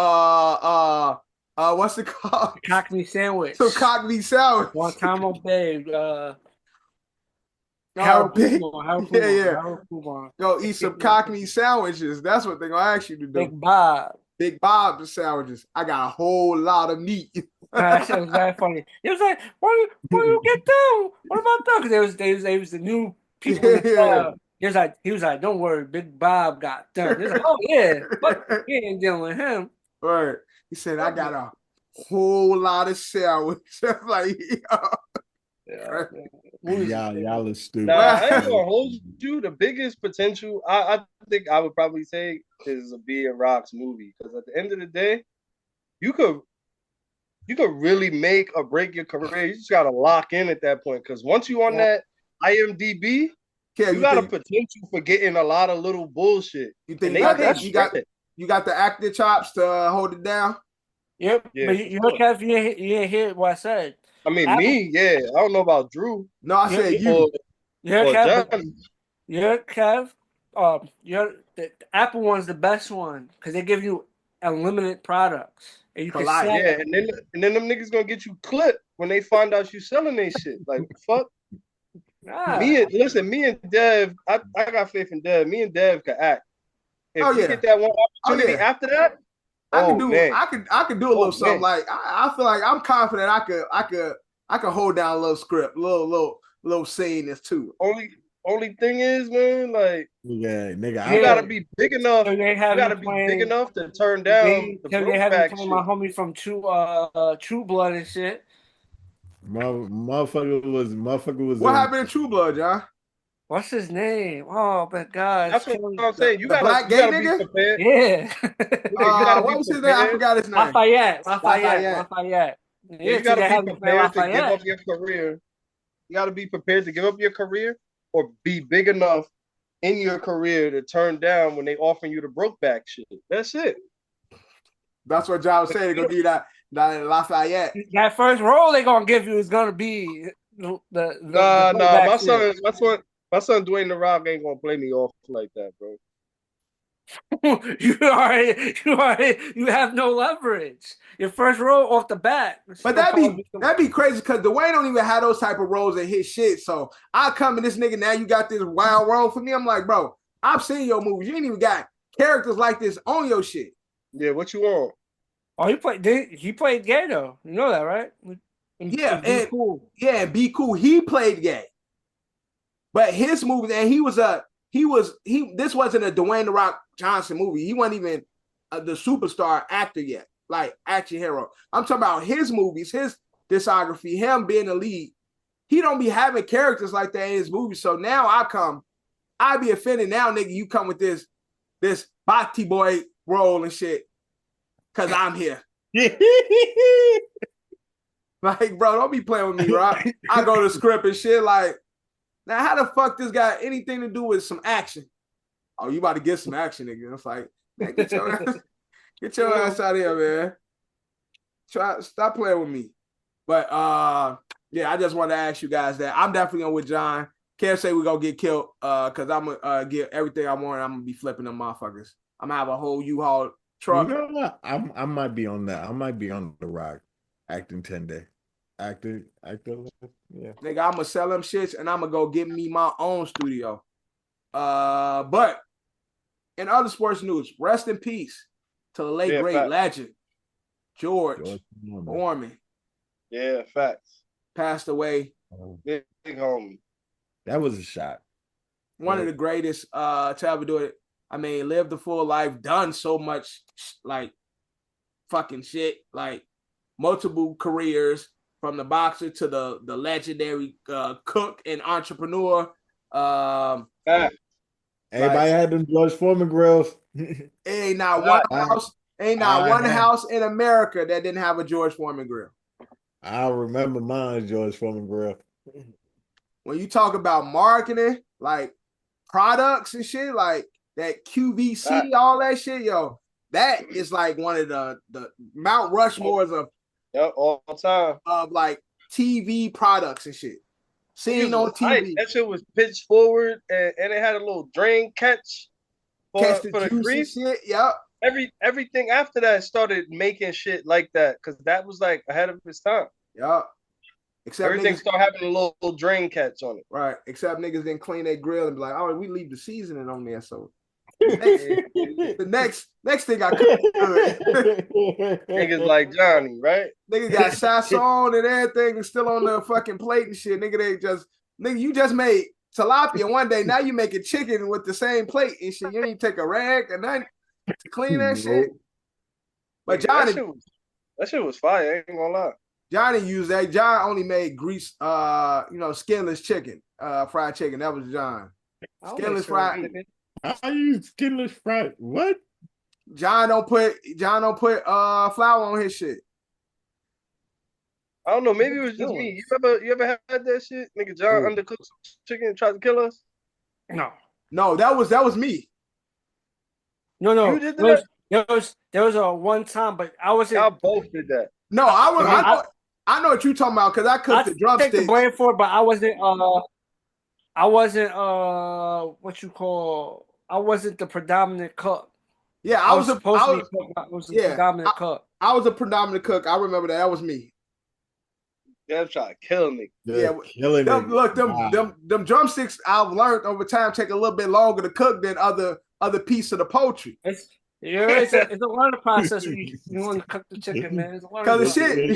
what's it called? Cockney sandwich. Some Cockney sandwich. Guantanamo Bay. Harold Go eat some Cockney sandwiches. That's what they're gonna ask you to do. Big Bob sandwiches. I got a whole lot of meat. That shit was very funny. It was like, why you get them? What about them? Because they was the new people. He was like, don't worry, Big Bob got done. He was like, oh yeah, but he ain't dealing with him. Right. He said, I got a whole lot of sandwiches. Like, y'all are stupid. Nah, I ain't gonna hold you. The biggest potential I think I would probably say is a B and Rock's movie, because at the end of the day, you could really make or break your career. You just gotta lock in at that point, because once you on that IMDb, you got a potential for getting a lot of little bullshit. You think you got the acting chops to hold it down? Yep. Yeah. But you didn't hear what I said. I mean, me, yeah. I don't know about Drew. No, I said you. Kev. The Apple one's the best one because they give you unlimited products. And you can sell. Yeah, and then them niggas gonna get you clipped when they find out you selling their shit. Like, fuck. Me and Dev, I got faith in Dev. Me and Dev can act. If you get that one opportunity after that, I can do a little something. Like I feel like I'm confident I could hold down a little script, little scene this too. Only thing is, man, like nigga, you gotta be big enough. You gotta be big enough to turn down the Brokeback shit. My homie from True Blood and shit. Motherfucker was. What happened in True Blood, John? What's his name? Oh my God! That's what I'm saying. You gotta, black gay nigga. Yeah. What was his name? I forgot his name. Lafayette. You gotta be prepared to give up your career. You gotta be prepared to give up your career or be big enough in your career to turn down when they offering you the Brokeback shit. That's it. That's what John was saying. They're gonna give you that Lafayette. That first role they're gonna give you is gonna be the my son Dwayne The Rock ain't gonna play me off like that, bro. You have no leverage. Your first role off the bat. But that'd be crazy because Dwayne don't even have those type of roles in his shit. So I come in this nigga, now you got this wild role for me. I'm like, bro, I've seen your movies. You ain't even got characters like this on your shit. Yeah, what you want? Oh, he played gay though. You know that, right? And Be Cool. He played gay. But his movies, and this wasn't a Dwayne The Rock Johnson movie. He wasn't even the superstar actor yet, like action hero. I'm talking about his movies, his discography, him being the lead. He don't be having characters like that in his movies. So now I be offended now, nigga, you come with this Bati boy role and shit, because I'm here. Like, bro, don't be playing with me, right? I go to script and shit like, now, how the fuck this got anything to do with some action? oh, you about to get some action again. It's like, man, get your ass out of here, man. Stop playing with me. But yeah, I just wanted to ask you guys that. I'm definitely going with John. Can't say we're gonna get killed because I'm gonna get everything I want. I'm gonna be flipping them motherfuckers. I'm gonna have a whole U-Haul truck. You know what? I might be on that. I might be on the rock acting 10 day. Actor, yeah. Nigga, I'm gonna sell them shits and I'm gonna go get me my own studio. But in other sports news, rest in peace to the late great legend George Foreman. Yeah, facts. Passed away. Big homie. That was a shot. One of the greatest to ever do it. I mean, lived a full life, done so much like fucking shit, like multiple careers from the boxer to the legendary cook and entrepreneur. Everybody had them George Foreman grills. Ain't not one house in America that didn't have a George Foreman grill. I remember mine, George Foreman grill. When you talk about marketing, like products and shit, like that QVC, all that shit, yo, that is like one of the Mount Rushmores of all time of like TV products and shit. Seen on TV. That shit was pitched forward and it had a little drain catch for the grease. Shit. Yep. Everything after that started making shit like that because that was like ahead of its time. Yep. Except everything started having a little drain catch on it. Right. Except niggas didn't clean their grill and be like, oh, we leave the seasoning on there. So the next thing I cook niggas like Johnny, right? Niggas got sazon and everything and still on the fucking plate and shit. Nigga, you just made tilapia one day. Now you making chicken with the same plate and shit. You ain't take a rag or nothing to clean that shit. But Johnny, that shit was fire. I ain't gonna lie. Johnny used that. John only made grease, skinless chicken, fried chicken. That was John. Skinless fried. I use skinless fried. What? John don't put flour on his shit. I don't know. Maybe it was just me. You ever had that shit? Nigga, John undercooked some chicken and tried to kill us? No, that was me. No. You did that? There was a one time, but I wasn't. Y'all both did that. No, I know what you're talking about because I cooked the drumsticks. I take the blame for it, but I wasn't. I wasn't the predominant cook. Yeah, I was the predominant cook. I was a predominant cook. I remember that. That was me. They're trying to kill me. Yeah, killing me. Look, them drumsticks I've learned over time take a little bit longer to cook than other pieces of the poultry. It's a learning process when you want to cook the chicken, man. Because the shit, the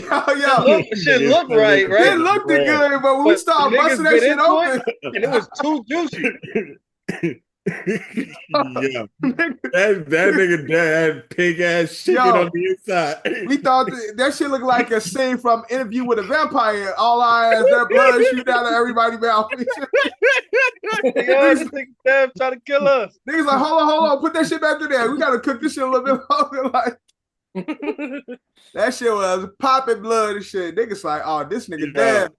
shit looked right? It looked good, but when we started busting that shit open, and it was too juicy. Yeah, that nigga had pig ass chicken on the inside. We thought that shit looked like a scene from Interview with a Vampire. All our ass, that blood shoot out of everybody's mouth. Niggas trying to kill us. Niggas like, hold on, put that shit back in there. We gotta cook this shit a little bit longer. Like that shit was popping blood and shit. Niggas like, oh, this nigga damn.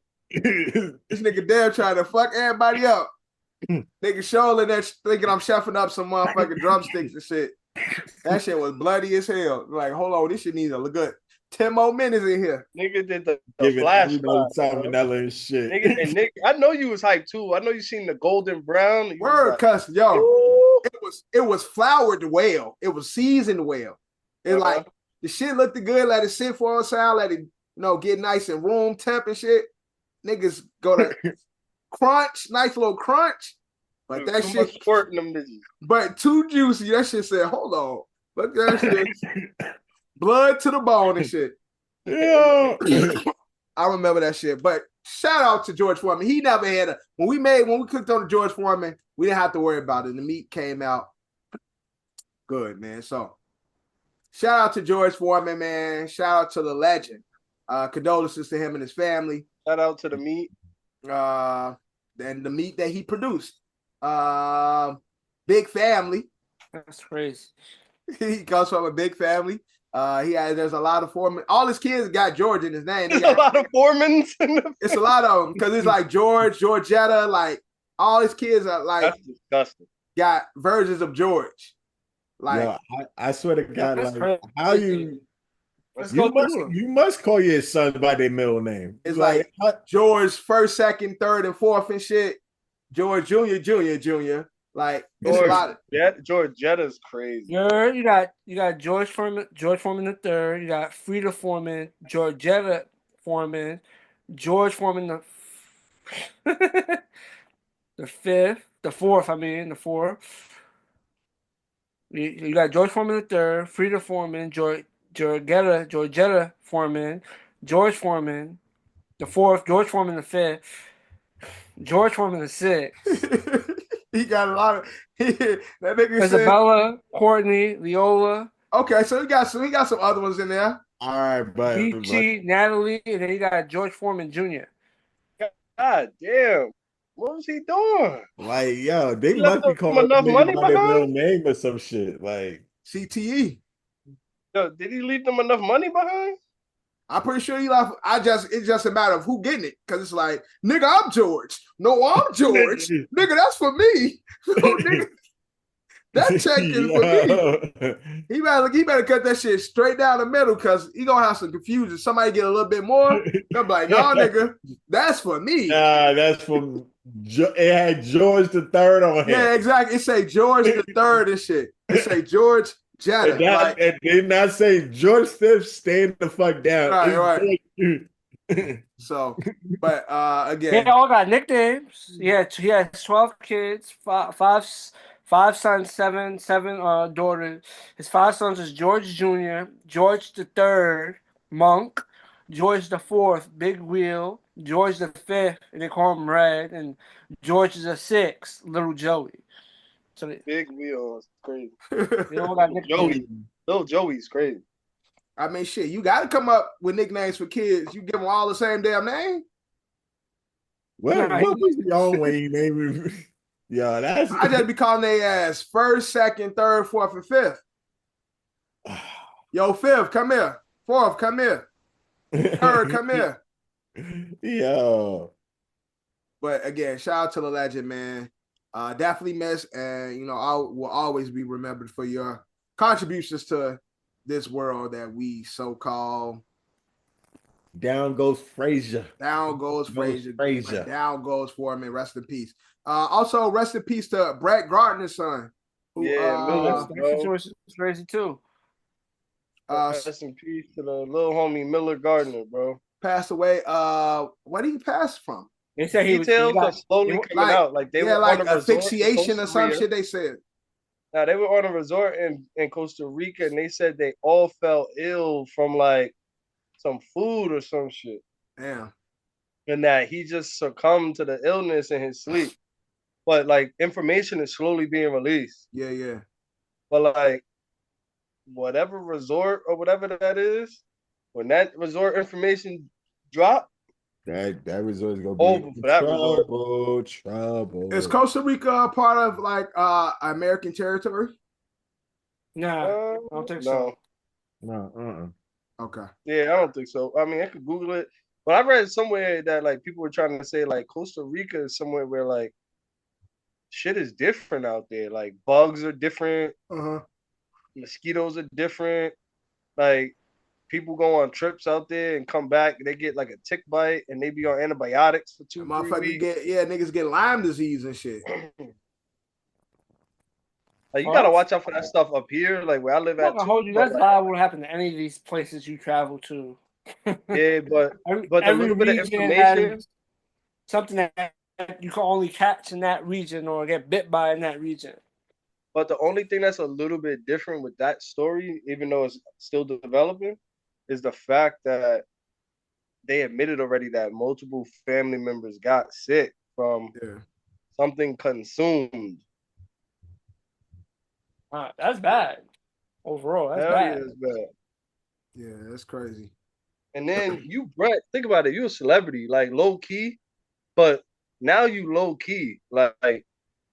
This nigga damn trying to fuck everybody up. Nigga surely that thinking I'm chefing up some motherfucking drumsticks and shit. That shit was bloody as hell. Like, hold on, this shit needs a good 10 more minutes in here. Nigga did the flash salmonella and shit. Nigga, I know you was hyped too. I know you seen the golden brown. Word, cuss, yo. It was floured well. It was seasoned well. It like the shit looked good. Let it sit for a sound. Let it get nice and room temp and shit. Niggas go to crunch, nice little crunch, but that shit squirting them bitches. But too juicy. That shit said, hold on, look at that shit, blood to the bone and shit. Yeah, I remember that shit. But shout out to George Foreman. He never had when we cooked on the George Foreman, we didn't have to worry about it. The meat came out good, man. So shout out to George Foreman, man. Shout out to the legend. Condolences to him and his family. Shout out to the meat. And the meat that he produced. Big family. That's crazy. He comes from a big family. There's a lot of foremen. All his kids got George in his name. There's a lot of foremans. It's a lot of them because it's like George, Georgetta, like all his kids are like. That's disgusting. got versions of George. Like, yo, I swear to God, That's like crazy. how you Let's go through them. you must call your son by their middle name. it's like George first, second, third, and fourth and shit. George Jr., Jr. Like it's a lot of George Jetta's crazy. Yerr, you got George Foreman the third. You got Frida Foreman, Georgetta Foreman, George Foreman the fourth. You got George Foreman the third, Frida Foreman, Georgetta Foreman, George Foreman the fourth, George Foreman the fifth, George Foreman the sixth. He got a lot of that nigga Isabella, Courtney, Leola. Okay, so he got some other ones in there. All right, but Peachy, Natalie, and then you got George Foreman Jr. God damn. What was he doing? Like, yo, they He must be left calling enough money by their middle behind? name or some shit. Like CTE. Yo, did he leave them enough money behind? I'm pretty sure he left. It's just a matter of who getting it. Cause it's like, nigga, I'm George. No, I'm George. Nigga, that's for me. No, nigga, that check is for me. He better cut that shit straight down the middle because he gonna have some confusion. Somebody get a little bit more. They'll be like, no, nigga, that's for me. Nah, that's from it had George the third on here. Yeah, exactly. It say George the third and shit. It say George Jetta. And did not say George Fifth, stand the fuck down. Right. So, but again, they all got nicknames. He had 12 kids, five sons, seven daughters. His 5 sons is George Jr., George the Third, Monk, George the Fourth, Big Wheel, George the Fifth, and they call him Red, and George the Sixth, Little Joey. So Big Wheel is crazy. They all got nicknames. Little Joey's crazy. I mean, shit, you got to come up with nicknames for kids. You give them all the same damn name. What was the own way you name it? Yeah, that's. I just be calling their ass first, second, third, fourth, and fifth. Yo, fifth, come here. Fourth, come here. Third, come here. Yo. But again, shout out to the legend, man. Definitely miss, and I will always be remembered for your contributions to this world that we so call. Down goes Frazier. Down goes Frazier. Frazier. Down goes Foreman. Rest in peace. Also, rest in peace to Brett Gardner's son. Who, that situation is crazy too. Rest in peace to the little homie Miller Gardner, bro. Passed away. Where did he pass from? They said details are slowly coming out. Like they were like on a asphyxiation or some shit. They said. Now they were on a resort in Costa Rica, and they said they all fell ill from like some food or some shit. Damn. And that he just succumbed to the illness in his sleep. But like information is slowly being released. Yeah. But like whatever resort or whatever that is, when that resort information drop, that resort is gonna over be for that trouble. Is Costa Rica part of like American territory? Nah, I don't think so. No. Okay. Yeah, I don't think so. I mean, I could Google it, but I read somewhere that like people were trying to say like Costa Rica is somewhere where like shit is different out there. Like bugs are different, mosquitoes are different. Like people go on trips out there and come back, they get like a tick bite and they be on antibiotics for 2-3 weeks. Niggas get Lyme disease and shit. Like you gotta watch out for that stuff up here, like where I live at. That's liable to happen to any of these places you travel to. Yeah, but a little bit of information, something that you can only catch in that region or get bit by in that region. But the only thing that's a little bit different with that story, even though it's still developing, is the fact that they admitted already that multiple family members got sick from something consumed. That's bad. Overall, that's bad. Is bad. Yeah, that's crazy. And then you, Brett, think about it. You're a celebrity, like low key, but now you low key. Like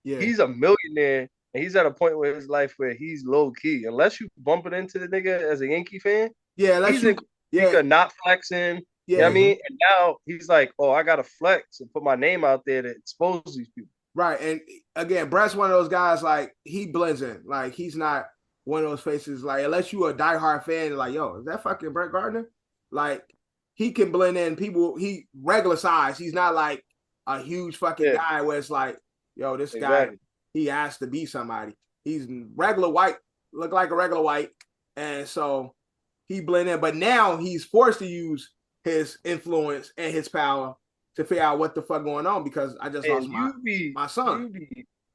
he's a millionaire, and he's at a point with his life where he's low key. Unless you bump it into the nigga as a Yankee fan, he's not flexing. Yeah, you know what I mean? And now he's like, oh, I gotta flex and put my name out there to expose these people. Right, and again, Brett's one of those guys, like, he blends in. Like, he's not one of those faces, like, unless you a diehard fan, like, yo, is that fucking Brett Gardner? Like, he can blend in people, he regular size. He's not like a huge fucking guy where it's like, yo, this guy, he has to be somebody. He's regular white, look like a regular white. And so he blend in. But now he's forced to use his influence and his power to figure out what the fuck going on, because I just lost my son.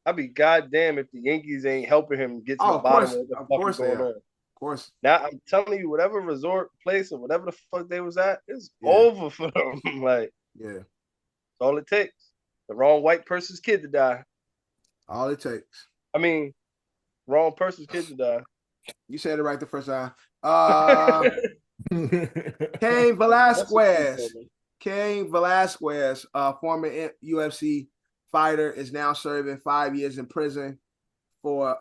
I'd be goddamn if the Yankees ain't helping him get to the bottom of what the fuck is going on. Of course. Now I'm telling you, whatever resort place or whatever the fuck they was at, it's over for them. Like, that's all it takes. The wrong white person's kid to die. All it takes. I mean, wrong person's kid to die. You said it right the first time. Cain Velasquez, former UFC fighter, is now serving 5 years in prison for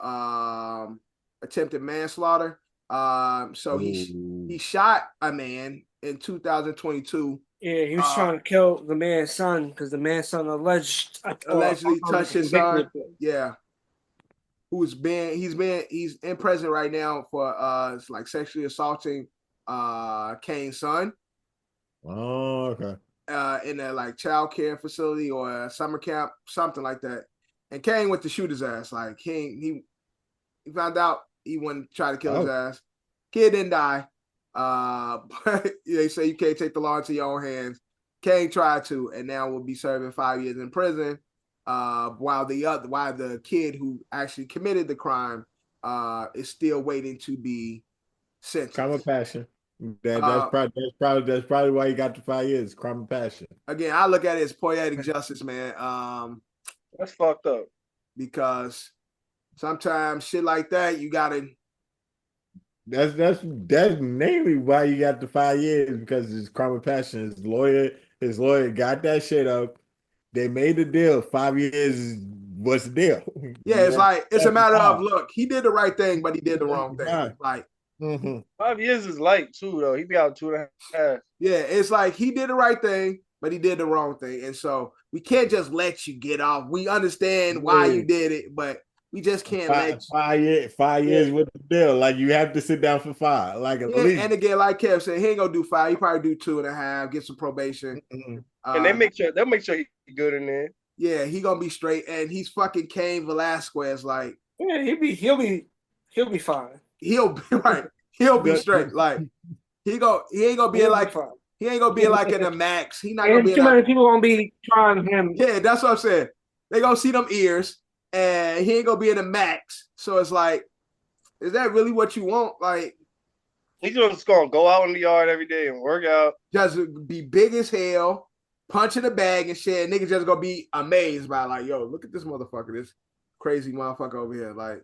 attempted manslaughter. So he shot a man in 2022. Yeah, he was trying to kill the man's son because the man's son allegedly touched his son. Yeah. He's in prison right now for like sexually assaulting Cain's son. Oh, okay. In a like child care facility or a summer camp, something like that. And Cain went to shoot his ass. Like he found out he wouldn't try to kill his ass. Kid didn't die. But they say you can't take the law into your own hands. Cain tried to, and now will be serving 5 years in prison. While the kid who actually committed the crime is still waiting to be sentenced. Crime of passion. That's probably why he got the 5 years. Crime of passion. Again, I look at it as poetic justice, man. That's fucked up. Because sometimes shit like that, you gotta. That's mainly why you got the 5 years, because it's crime of passion. His lawyer got that shit up. They made the deal. 5 years was the deal. Yeah, it's a matter of, look, he did the right thing, but he did the wrong thing. Like 5 years is light too, though. He be out 2.5. Yeah, it's like he did the right thing, but he did the wrong thing, and so we can't just let you get off. We understand why you did it, but we just can't let you. 5 years with the deal. Like, you have to sit down for 5. Like, at least. And again, like Kev said, he ain't gonna do 5. He probably do 2.5, get some probation. And they'll make sure he's good in there. Yeah, he gonna be straight, and he's fucking Cain Velasquez. Like, yeah, he'll be fine. He'll be right. He'll be straight. Like, he ain't gonna be like in the max. He not gonna be. Too many people gonna be trying him. Yeah, that's what I'm saying. They gonna see them ears. And he ain't gonna be in the max. So it's like, is that really what you want? Like, he's just gonna go out in the yard every day and work out. Just be big as hell, punch in the bag and shit. Niggas just gonna be amazed by, like, yo, look at this motherfucker, this crazy motherfucker over here. Like,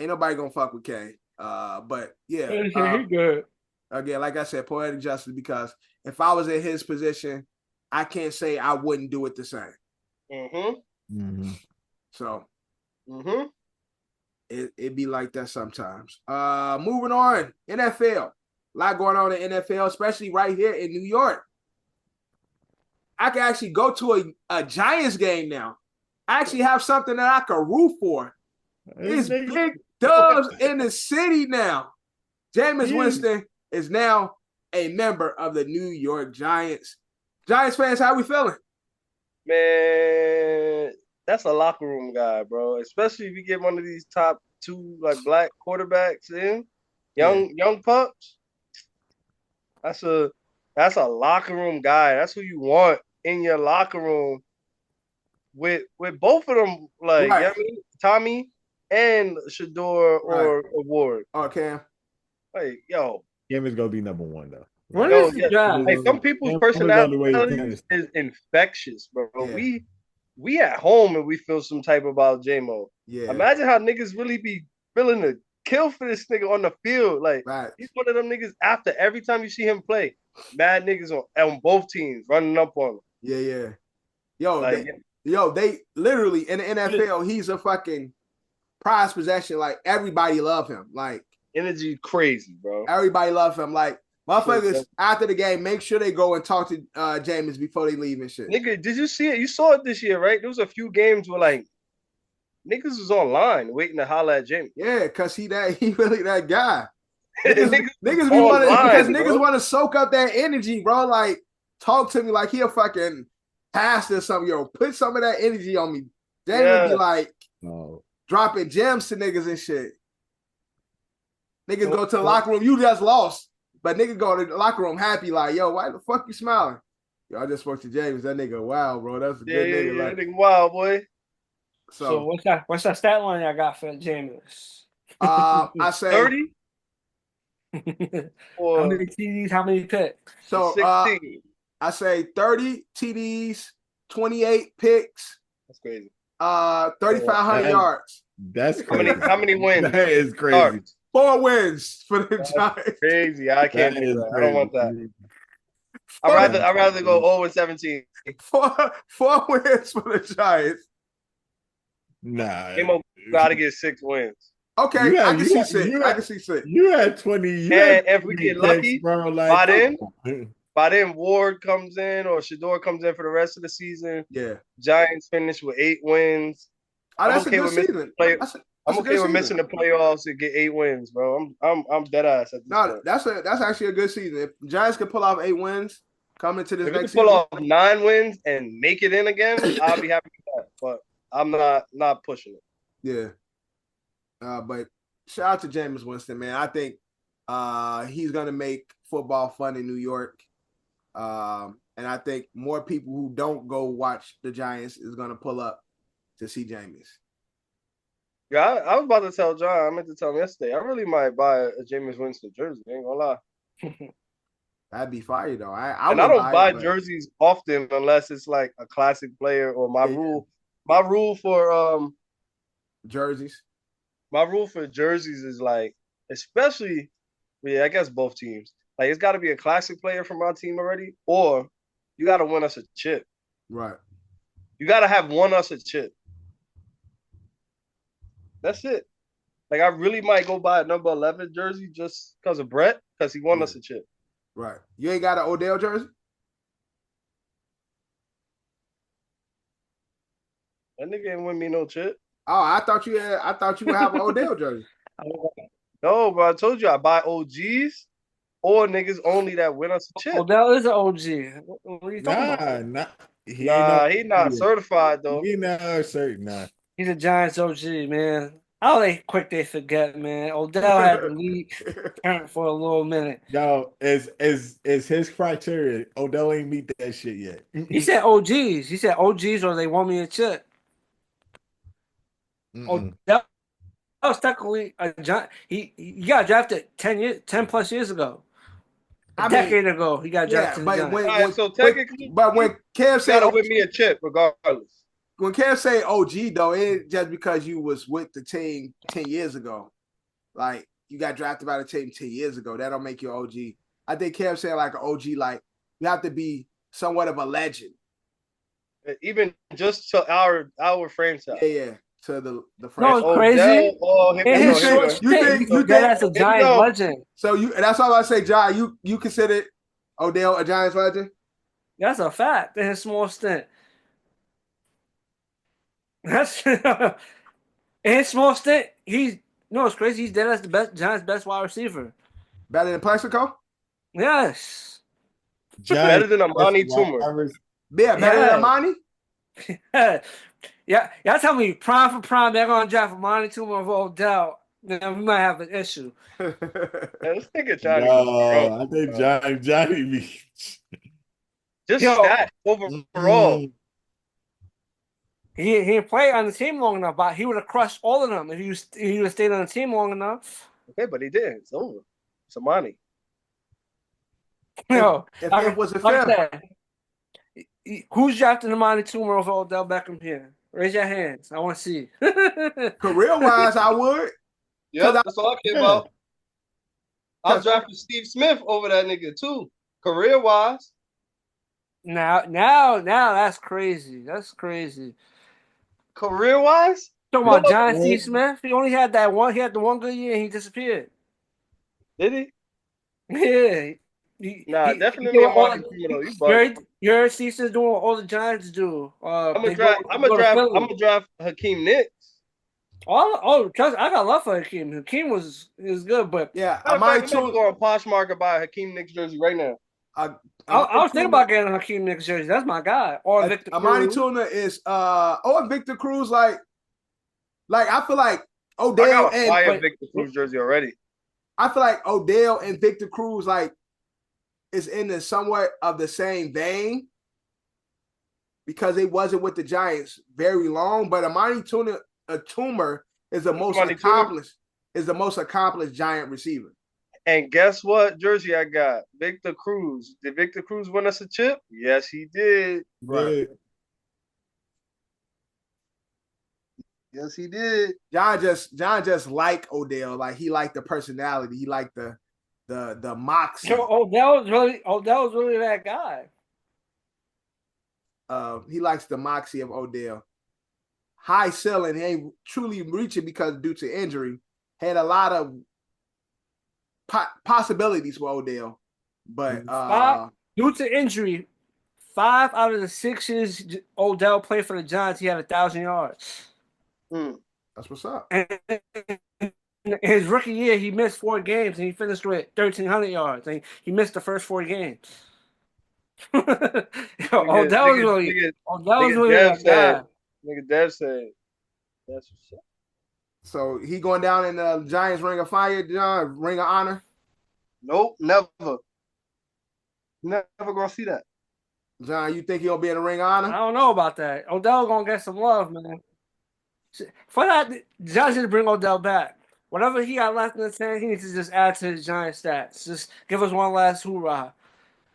ain't nobody gonna fuck with Cain. But yeah, he good. Again, like I said, poetic justice, because if I was in his position, I can't say I wouldn't do it the same. So it be like that sometimes. Moving on, NFL. A lot going on in NFL, especially right here in New York. I can actually go to a Giants game now. I actually have something that I can root for. It's big dubs in the city now. Jameis Winston is now a member of the New York Giants. Giants fans, how we feeling? Man, that's a locker room guy, bro. Especially if you get one of these top 2 like black quarterbacks in, young pups. That's a locker room guy. That's who you want in your locker room. With both of them, like, you know what I mean? Tommy and Shador or Ward. Oh, Cam. Like, yo. Cam is gonna be number 1 though. Like, some people's personality is infectious, bro. Yeah. We at home and we feel some type about J-Mo. Yeah. Imagine how niggas really be feeling to kill for this nigga on the field. Like, he's one of them niggas after every time you see him play. Mad niggas on both teams running up on him. Yeah. Yo, they literally in the NFL, he's a fucking prized possession. Like, everybody love him. Like, energy crazy, bro. Everybody love him. Like, Motherfuckers after the game, make sure they go and talk to Jameis before they leave and shit. Nigga, did you see it? You saw it this year, right? There was a few games where like niggas was online waiting to holler at Jameis. Yeah, cause he really that guy. niggas be wanting because niggas want to soak up that energy, bro. Like, talk to me like he a fucking pastor or something. Yo, put some of that energy on me. Jameis be like dropping gems to niggas and shit. Niggas go to the locker room. You just lost. But nigga go to the locker room happy, like, yo, why the fuck you smiling? Yo, I just spoke to James. That nigga, wow, bro. That's a good nigga. Yeah, like, that nigga wild, boy. So what's that stat line I got for James? I say 30. How many TDs? How many picks? So 16. I say 30 TDs, 28 picks. That's crazy. 3,500 yards. That's crazy. How many wins? That is crazy. 4 wins for the Giants. Crazy. I can't do that. I don't want that. I'd rather go 0-17. 4 wins for the Giants. Nah. Gotta get 6 wins. Okay, I can see 6. I can see 6. You had 20. And if we get lucky, bro, like, by then Ward comes in or Shador comes in for the rest of the season. Yeah. Giants finish with 8 wins. That's a good season. I'm okay with missing the playoffs and get 8 wins, bro. I'm dead ass at this point. That's actually a good season. If Giants can pull off 8 wins coming to this next season, pull off 9 wins and make it in again, I'll be happy with that. But I'm not pushing it. Yeah. But shout out to Jameis Winston, man. I think he's gonna make football fun in New York. And I think more people who don't go watch the Giants is gonna pull up to see Jameis. Yeah, I was about to tell John. I meant to tell him yesterday. I really might buy a Jameis Winston jersey. I ain't gonna lie. That'd be fire though. I don't buy jerseys often unless it's like a classic player or my rule. My rule for jerseys. My rule for jerseys is like, especially, I guess both teams. Like, it's got to be a classic player from our team already, or you got to win us a chip. Right. You got to have won us a chip. That's it. Like, I really might go buy a number 11 jersey just because of Brett, because he won us a chip. Right. You ain't got an Odell jersey? That nigga ain't win me no chip. Oh, I thought you would have an Odell jersey. No, but I told you I buy OGs or niggas only that win us a chip. Odell is an OG. What are you talking about? He not certified though. He not certain. Nah. He's a Giants OG, man. How quick they forget, man. Odell had the league current for a little minute. Yo, is his criteria? Odell ain't meet that shit yet. He said OGs. He said OGs or they want me a chip. Odell was technically a Giant. He got drafted 10 plus years ago. A decade ago, he got drafted. But when Kev said, "Win me a chip," regardless. When Kev say OG though, it ain't just because you was with the team 10 years ago. Like, you got drafted by the team 10 years ago. That don't make you OG. I think Kev saying like an OG, like you have to be somewhat of a legend. Even just to our franchise. Yeah. To the franchise. No, crazy. You think that's a Giants legend. So that's all I say, John. You consider Odell a Giants legend? That's a fact. In his small stint. That's in his small stint. It's crazy. He's dead as the best Giants' best wide receiver. Better than Plexico? Yes. Better than Amani Toomer. Yeah, better than Amani? Yeah, y'all tell me prime for prime, they're gonna draft Amani Toomer over Odell. Then we might have an issue. Let's think of Johnny. No, I think Johnny be just stats overall. He didn't play on the team long enough, but he would have crushed all of them if he would have stayed on the team long enough. Okay, but he didn't. It's over. It's Amani. If it was a fair. Who's drafting Amani Toomer over Odell Beckham here? Raise your hands. I want to see. Career-wise, I would. Yeah, that's all I care about. I'll draft Steve Smith over that nigga too. Career-wise. Now, that's crazy. That's crazy. Career-wise? Talking about John Steve Smith? He only had that one. He had the one good year and he disappeared. Did he? Yeah. Definitely a market though. You bugging. Your season's doing what all the Giants do. I'm gonna draft Hakeem Nicks. Trust I got love for Hakeem. Hakeem was good, but yeah, I'm about to go on Poshmark and buy a Hakeem Nicks jersey right now. I was thinking about getting a Hakeem Nicks jersey. That's my guy. Or Victor Cruz. Amani Tuna is Victor Cruz like I feel like Odell I got a fire Victor Cruz jersey already. I feel like Odell and Victor Cruz like is in the somewhat of the same vein because it wasn't with the Giants very long, but Amani Toomer is the most accomplished Giant receiver. And guess what jersey I got? Victor Cruz. Did Victor Cruz win us a chip? Yes, he did. Right. Yes, he did. John just like Odell. Like he liked the personality. He liked the moxie. So Odell was really that guy. He likes the moxie of Odell. High ceiling, he ain't truly reaching because due to injury. Had a lot of possibilities for Odell, but due to injury, 5 out of the 6 years Odell played for the Giants, he had 1,000 yards. That's what's up. And his rookie year, he missed 4 games and he finished with 1,300 yards. And he missed the first 4 games. Odell was really that guy. Nigga Dev said, that's what's up. So he going down in the Giants Ring of Fire, John, Ring of Honor? Nope, never. Never gonna see that. John, you think he'll be in the Ring of Honor? I don't know about that. Odell gonna get some love, man. For that, Giants need to bring Odell back. Whatever he got left in the tank, he needs to just add to his Giant stats. Just give us one last hoorah.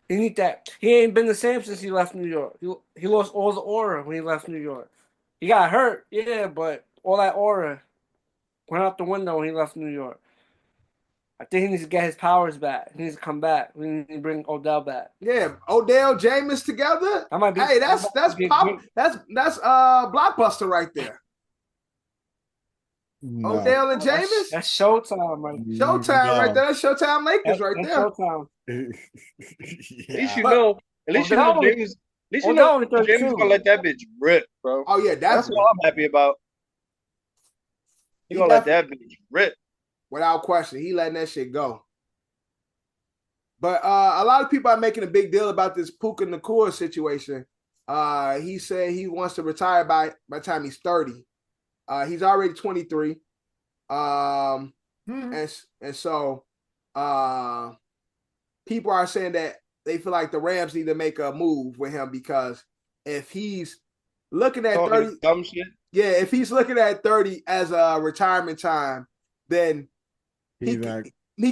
He need that. He ain't been the same since he left New York. He lost all the aura when he left New York. He got hurt, yeah, but all that aura went out the window when he left New York. I think he needs to get his powers back. He needs to come back. We need to bring Odell back. Yeah, Odell, Jameis together. That might be. Hey, that's blockbuster right there. No. Odell and Jameis. That's Showtime, right? Showtime right there. That's Showtime Lakers right there. Showtime. At least you know James. At least you know James gonna let that bitch rip, bro. Oh yeah, that's what I'm happy about. He gonna let that bitch rip. Without question, he letting that shit go. But a lot of people are making a big deal about this Puka Nacua situation. He said he wants to retire by the time he's 30. He's already 23. And so people are saying that they feel like the Rams need to make a move with him because if he's looking at 30, dumb shit. Yeah, if he's looking at 30 as a retirement time, then he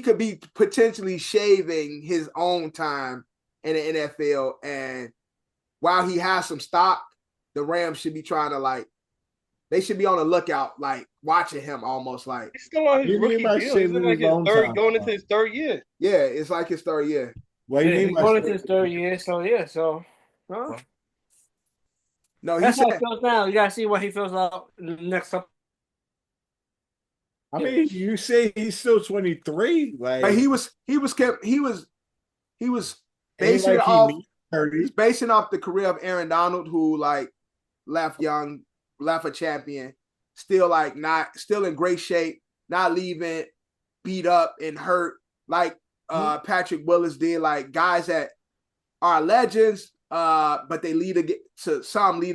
could be potentially shaving his own time in the NFL. And while he has some stock, the Rams should be trying to they should be on the lookout, watching him almost like. He's still on his rookie deal. He's going into his 3rd year. Yeah, it's like his 3rd year. What do you mean? Going into his 3rd year, so. Huh? No, that's how it feels now. You gotta see what he feels about the next couple. I mean, you say he's still 23. But he was basing off. He's basing off the career of Aaron Donald, who left young, left a champion, still still in great shape, not leaving beat up and hurt Patrick Willis did. Guys that are legends, but they lead a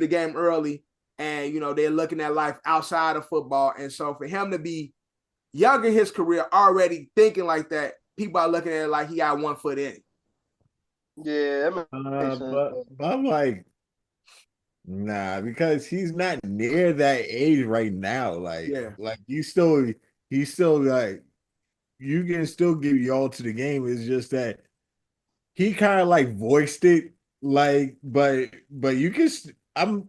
game early, and they're looking at life outside of football. And so for him to be young in his career, already thinking like that, people are looking at it like he got 1 foot in. Yeah, but I'm like, nah, because he's not near that age right now. He's still you can still give y'all to the game. It's just that he kind of voiced it, but you can. I'm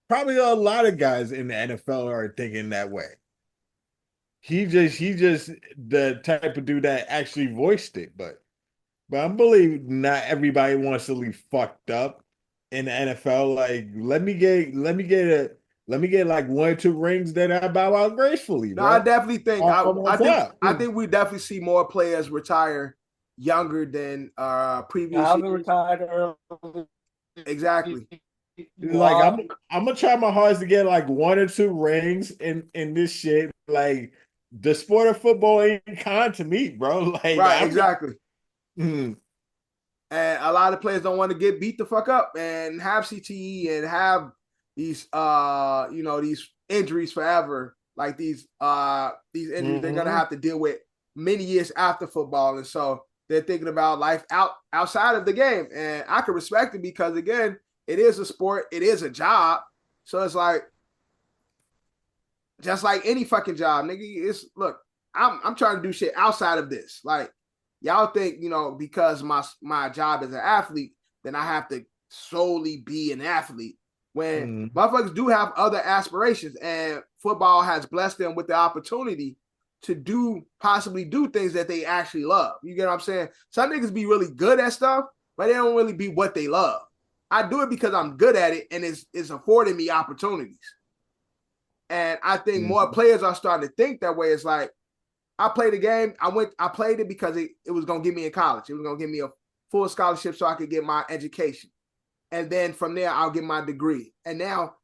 probably a lot of guys in the NFL are thinking that way. He just the type of dude that actually voiced it, but I believe not everybody wants to leave fucked up in the NFL. Let me get 1 or 2 rings that I bow out gracefully. No, I definitely think I think we definitely see more players retire younger than previous Alvin years. retired early. Exactly. Like I'm gonna try my hardest to get like 1 or 2 rings in this shit. Like the sport of football ain't kind to me, bro. Like Right, exactly. Mm. And a lot of players don't want to get beat the fuck up and have CTE and have these these injuries forever. Like these injuries they're gonna have to deal with many years after football. And so they're thinking about life outside of the game. And I can respect it because again, it is a sport, it is a job. So it's like just like any fucking job, nigga. It's look, I'm trying to do shit outside of this. Like y'all think, because my job as an athlete, then I have to solely be an athlete. When motherfuckers do have other aspirations, and football has blessed them with the opportunity to possibly do things that they actually love. You get what I'm saying? Some niggas be really good at stuff, but they don't really be what they love. I do it because I'm good at it, and it's affording me opportunities. And I think more players are starting to think that way. It's like, I played the game. I played it because it was going to get me in college. It was going to give me a full scholarship so I could get my education. And then from there, I'll get my degree. And now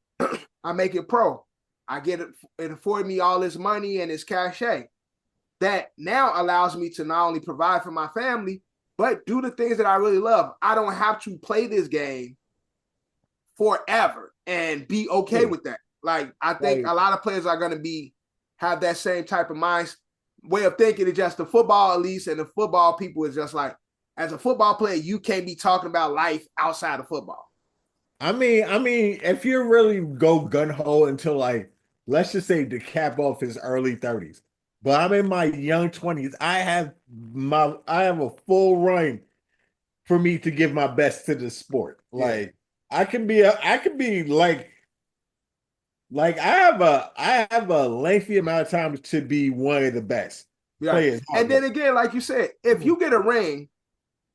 I make it pro. I get it afforded me all this money and this cachet that now allows me to not only provide for my family, but do the things that I really love. I don't have to play this game forever and be okay with that. Like, I think a lot of players are going to have that same type of way of thinking. It's just the football elites and the football people is just like, as a football player, you can't be talking about life outside of football. I mean, if you really go gun ho until like, let's just say the cap off his early 30s, but I'm in my young 20s. I have a full run for me to give my best to the sport. Like I can be like I have a lengthy amount of time to be one of the best players. And then again, like you said, if you get a ring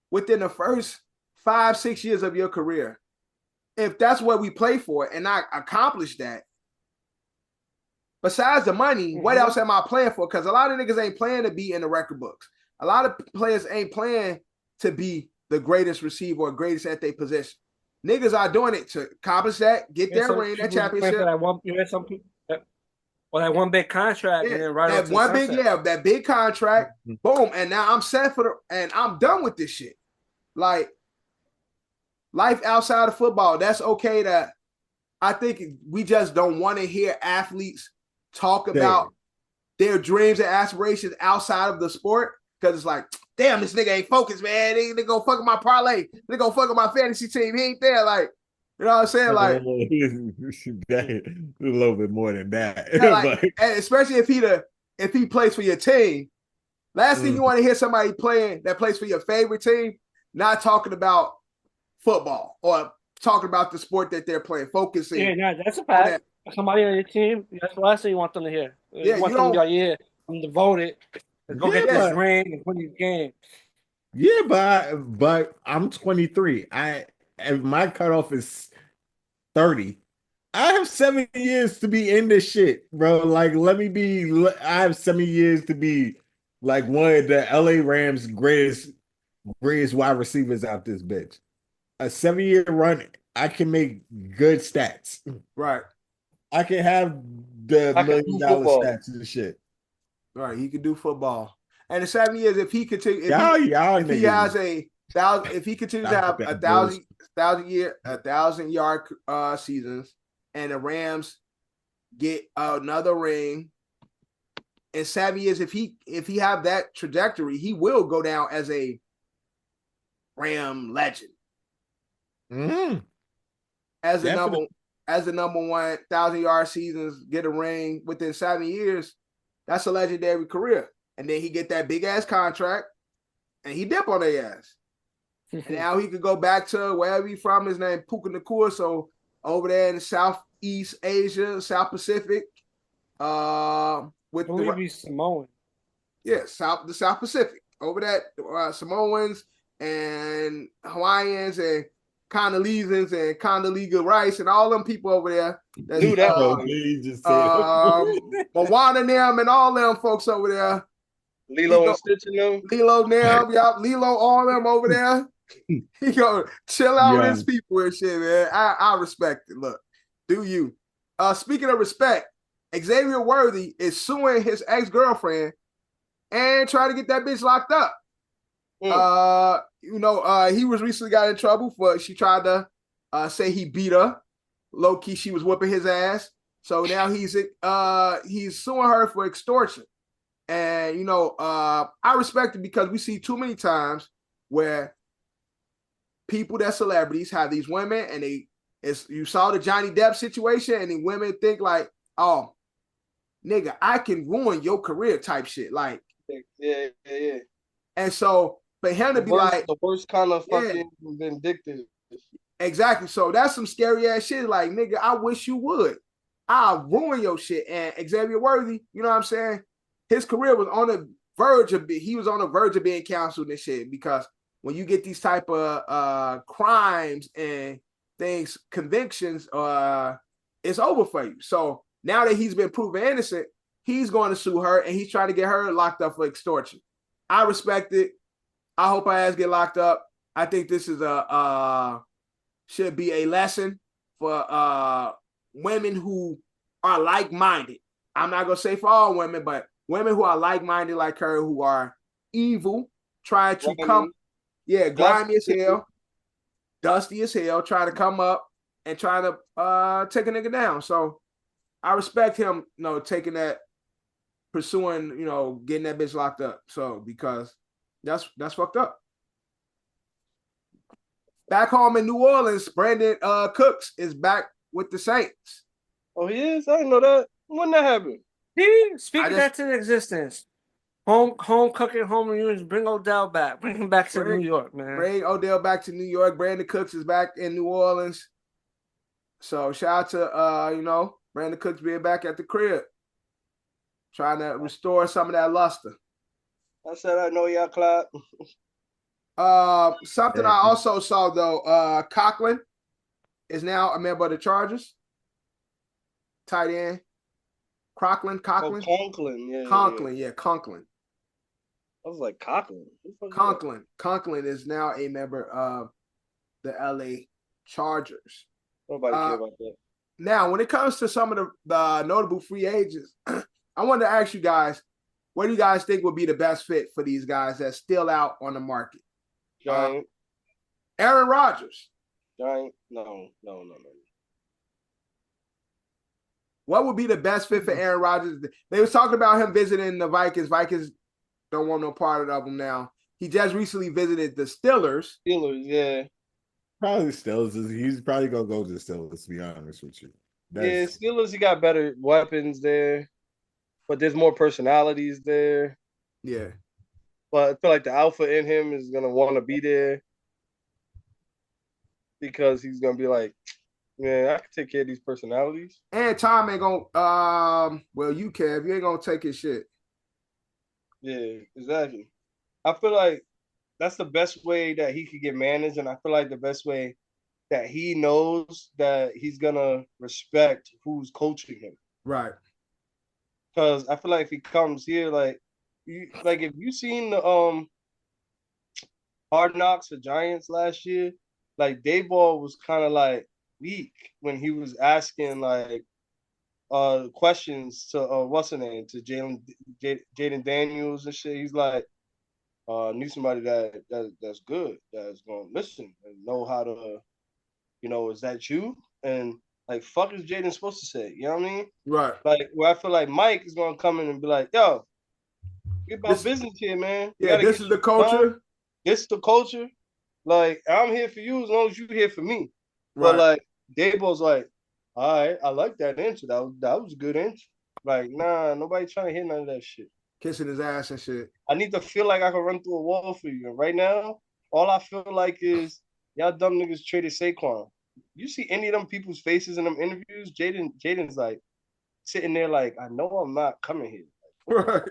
within the first 5-6 years of your career, if that's what we play for and I accomplish that, besides the money, what else am I playing for? Because a lot of niggas ain't playing to be in the record books. A lot of players ain't playing to be the greatest receiver or greatest at their position. Niggas are doing it to accomplish that, get their ring, that championship. That one big contract, and then that big contract, boom, and now I'm set and I'm done with this shit. Like, life outside of football, that's okay. I think we just don't want to hear athletes talk about their dreams and aspirations outside of the sport, because it's like, damn, this nigga ain't focused, man. They gonna fuck with my parlay. They gonna fuck with my fantasy team. He ain't there. Like, you know what I'm saying? Like, a little bit more than that. Yeah, like, and especially if he plays for your team. Last thing you want to hear somebody that plays for your favorite team, not talking about football or talking about the sport that they're playing, focusing. Yeah, no, that's a fact. Somebody on your team, that's the last thing you want them to hear. You want them to be like, I'm devoted. Go get this ring and put in the game. Yeah, but I'm 23. And my cutoff is 30. I have 7 years to be in this shit, bro. Like, I have 7 years to be like one of the LA Rams greatest wide receivers out this bitch. A 7-year run, I can make good stats. Right. I can have the $1 million stats and shit. Right. He can do football. And in 7 years, if he continues, if he continues to have 1,000-yard seasons, and the Rams get another ring in 7 years, if he have that trajectory, he will go down as a Ram legend. As the number 1,000-yard seasons, get a ring within 7 years, that's a legendary career. And then he get that big ass contract, and he dip on their ass. And now he could go back to wherever he's from. His name Puka Nakua, so over there in Southeast Asia, South Pacific. With the Samoan. Yeah, the South Pacific. Over that Samoans and Hawaiians and Congolese and Condoleezza Rice and all them people over there. Moana them and all them folks over there. Lilo and Stitch in them. Lilo now, y'all. Lilo, all them over there. He go chill out with his people and shit, man. I respect it. Look, do you? Speaking of respect, Xavier Worthy is suing his ex-girlfriend and trying to get that bitch locked up. He was recently got in trouble for she tried to say he beat her. Low key, she was whooping his ass. So now he's suing her for extortion. And I respect it because we see too many times where people that celebrities have these women, and you saw the Johnny Depp situation, and the women think like, oh, nigga, I can ruin your career type shit. Like, yeah. And so for him to be like the worst kind of fucking vindictive. Exactly. So that's some scary ass shit. Like, nigga, I wish you would. I'll ruin your shit. And Xavier Worthy, you know what I'm saying? His career was on the verge of being canceled and shit, because when you get these type of crimes and things, convictions, it's over for you. So now that he's been proven innocent, he's going to sue her, and he's trying to get her locked up for extortion. I respect it. I hope her ass get locked up. I think this is should be a lesson for women who are like-minded. I'm not gonna say for all women, but women who are like-minded like her, who are evil, trying to grimy as hell, dusty as hell, trying to come up and trying to take a nigga down. So I respect him, taking that, pursuing, getting that bitch locked up. So because that's fucked up. Back home in New Orleans, Brandon Cooks is back with the Saints. Oh, he is? I didn't know that. When that happened? Speaking that to existence. Home cooking, home reunions. Bring Odell back. Bring him back to New York, man. Bring Odell back to New York. Brandon Cooks is back in New Orleans. So shout out to Brandon Cooks being back at the crib, trying to restore some of that luster. I said I know y'all clap. Something I also saw though, Conklin is now a member of the Chargers. Tight end. Conklin. Conklin, yeah. Conklin. I was like, Conklin. Conklin is now a member of the LA Chargers. Nobody care about that. Now, when it comes to some of the notable free agents, I wanted to ask you guys, what do you guys think would be the best fit for these guys that's still out on the market? Giant. Aaron Rodgers. Giant. No. What would be the best fit for Aaron Rodgers? They was talking about him visiting the Vikings. Vikings don't want no part of him now. He just recently visited the Steelers. Yeah. Probably Steelers. He's probably gonna go to the Steelers, to be honest with you. Steelers, he got better weapons there, but there's more personalities there. Yeah. But I feel like the alpha in him is gonna want to be there because he's gonna be like, man, I can take care of these personalities. And Tom ain't gonna you can. You ain't gonna take his shit. Yeah, exactly. I feel like that's the best way that he could get managed, and I feel like the best way that he knows that he's gonna respect who's coaching him. Right. Because I feel like if he comes here, if you seen the Hard Knocks for Giants last year, like Dayball was kind of like weak when he was asking questions to what's her name, to Jaden Daniels and shit. He's like, need somebody that's good, that's gonna listen and know how to, is that you? And like, fuck is Jaden supposed to say? You know what I mean? Right. Like, where I feel like Mike is gonna come in and be like, yo, get about business here, man. This is the culture. This is the culture. Like, I'm here for you as long as you're here for me. Right. But like, Dabo's like, all right, I like that intro. That was a good intro. Like, nah, nobody trying to hear none of that shit. Kissing his ass and shit. I need to feel like I can run through a wall for you. And right now, all I feel like is y'all dumb niggas traded Saquon. You see any of them people's faces in them interviews? Jaden's like sitting there like, I know I'm not coming here. Right.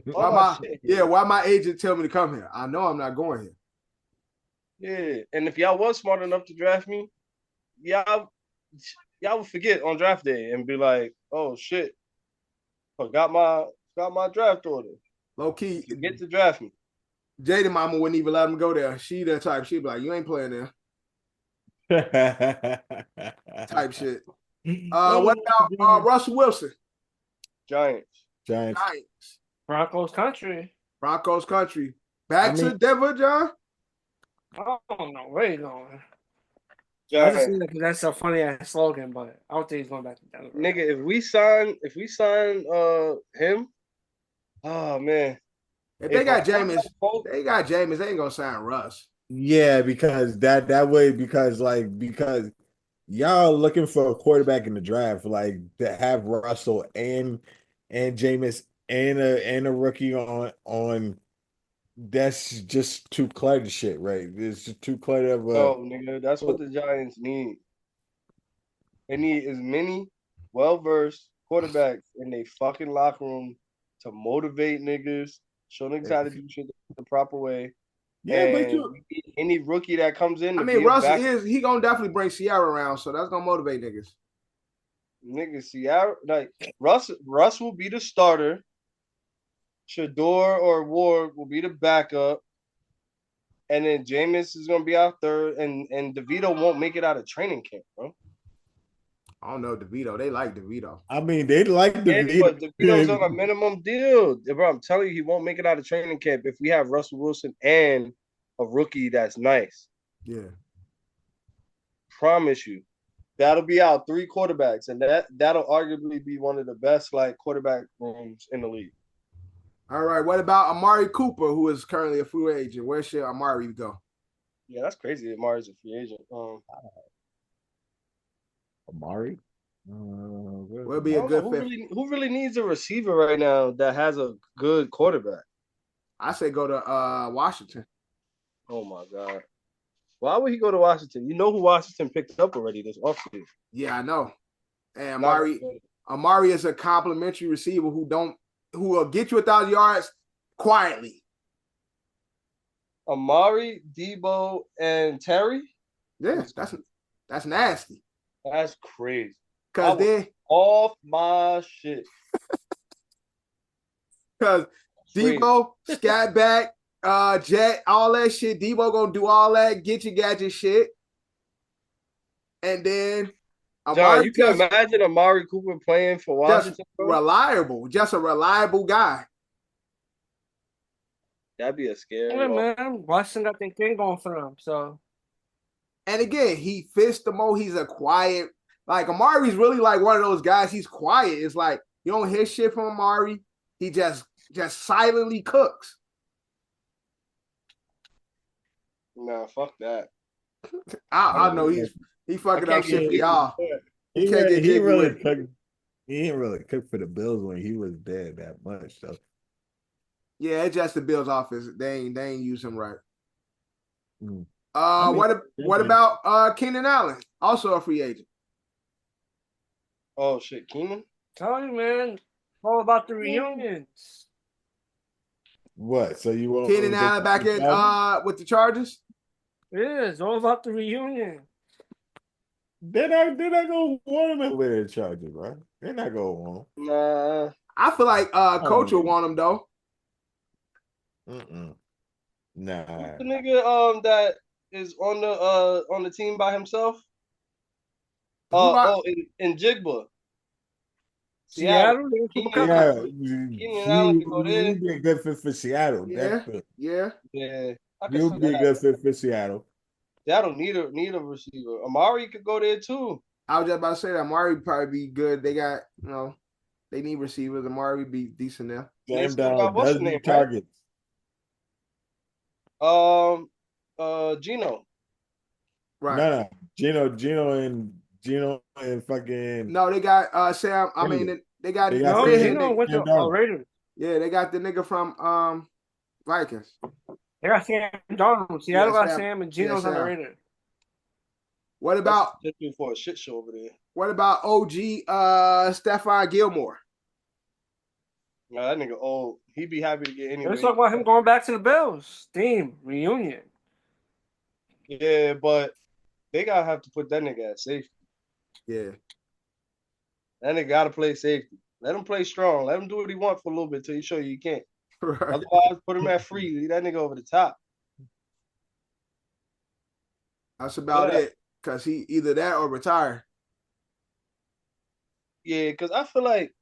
Why my agent tell me to come here? I know I'm not going here. Yeah, and if y'all was smart enough to draft me, y'all would forget on draft day and be like, oh shit, forgot got my draft order. Low key, Get to draft me. Jada mama wouldn't even let him go there. She the type. She'd be like, "You ain't playing there." Type shit. What about Russell Wilson? Giants. Giants. Broncos country. Broncos country. Back to Denver, John. I don't know where he's going. Giants. I just think that's a funny ass slogan, but I don't think he's going back to Denver. Nigga, if we sign him, oh man. If they got Jameis, they ain't gonna sign Russ. Yeah, because that way because y'all looking for a quarterback in the draft, like to have Russell and Jameis and a rookie on that's just too cluttered shit, right? It's just too cluttered of No, nigga, that's what the Giants need. They need as many well-versed quarterbacks in their fucking locker room to motivate niggas, show niggas how to do shit the proper way. Yeah, and but any rookie that comes in. I mean, Russ he gonna definitely bring Sierra around, so that's gonna motivate niggas. Niggas, Sierra, like Russ will be the starter. Shador or Ward will be the backup, and then Jameis is gonna be our third, and DeVito won't make it out of training camp, bro. I don't know DeVito. They like DeVito. I mean, they like DeVito. But DeVito's on a minimum deal, bro. I'm telling you, he won't make it out of training camp if we have Russell Wilson and a rookie that's nice. Yeah. Promise you. That'll be our three quarterbacks, and that'll arguably be one of the best like quarterback rooms in the league. All right. What about Amari Cooper, who is currently a free agent? Where should Amari go? Yeah, that's crazy. Amari's a free agent. Amari? Will be a good fit. Who really needs a receiver right now that has a good quarterback? I say go to Washington. Oh my God. Why would he go to Washington? You know who Washington picked up already this offseason. Yeah, I know. And Amari is a complimentary receiver who will get you 1,000 yards quietly. Amari, Debo, and Terry? Yeah, that's nasty. That's crazy. Because they off my shit. Because Debo, scat back, jet, all that shit. Debo gonna do all that, get your gadget shit. And then John, you can imagine Amari Cooper playing for Washington. Just a reliable guy. That'd be a scary. Yeah, man. Washington got their thing going for him. So, and again, he fits the mode. He's a quiet. Like Amari's really like one of those guys. He's quiet. It's like you don't hear shit from Amari. He just silently cooks. Nah, fuck that. I know he fucking up shit for y'all. He didn't really cook for the Bills when he was there that much. So yeah, it's just the Bills' office. They ain't use him right. What about Keenan Allen? Also a free agent. Oh shit, Keenan. Tell you, man. All about the reunions. What? So you want Keenan Allen back in with the Chargers? Yeah, it's all about the reunion. They're not gonna want him with the Chargers, right? They're not gonna want him. Nah. I feel like coach will want him though. Nah. Who's the nigga that is on the team by himself? In Jigba. Seattle. Keenan Allen can go there. He'd be a good fit for Seattle. Yeah. You'll be a good fit for Seattle. Seattle need a receiver. Amari could go there too. I was just about to say that Amari would probably be good. They got, they need receivers. Amari would be decent there. Damn down dozen targets. Gino. Right. No. Gino and fucking. No, they got Sam. I mean, they got Gino went to Raiders. Yeah, they got the nigga from Vikings. They got Sam Darnold. Seattle got Sam and Gino's on the Raiders. What about for a shit show over there? What about OG Stephon Gilmore? No, that nigga old. He'd be happy to get anywhere. Let's talk about him going back to the Bills. Team reunion. Yeah, but they have to put that nigga at safety. Yeah. That nigga gotta play safety. Let him play strong. Let him do what he wants for a little bit till he show you can't. Right. Otherwise, put him at free. Leave that nigga over the top. That's about it. Cause he either that or retire. Yeah, because I feel like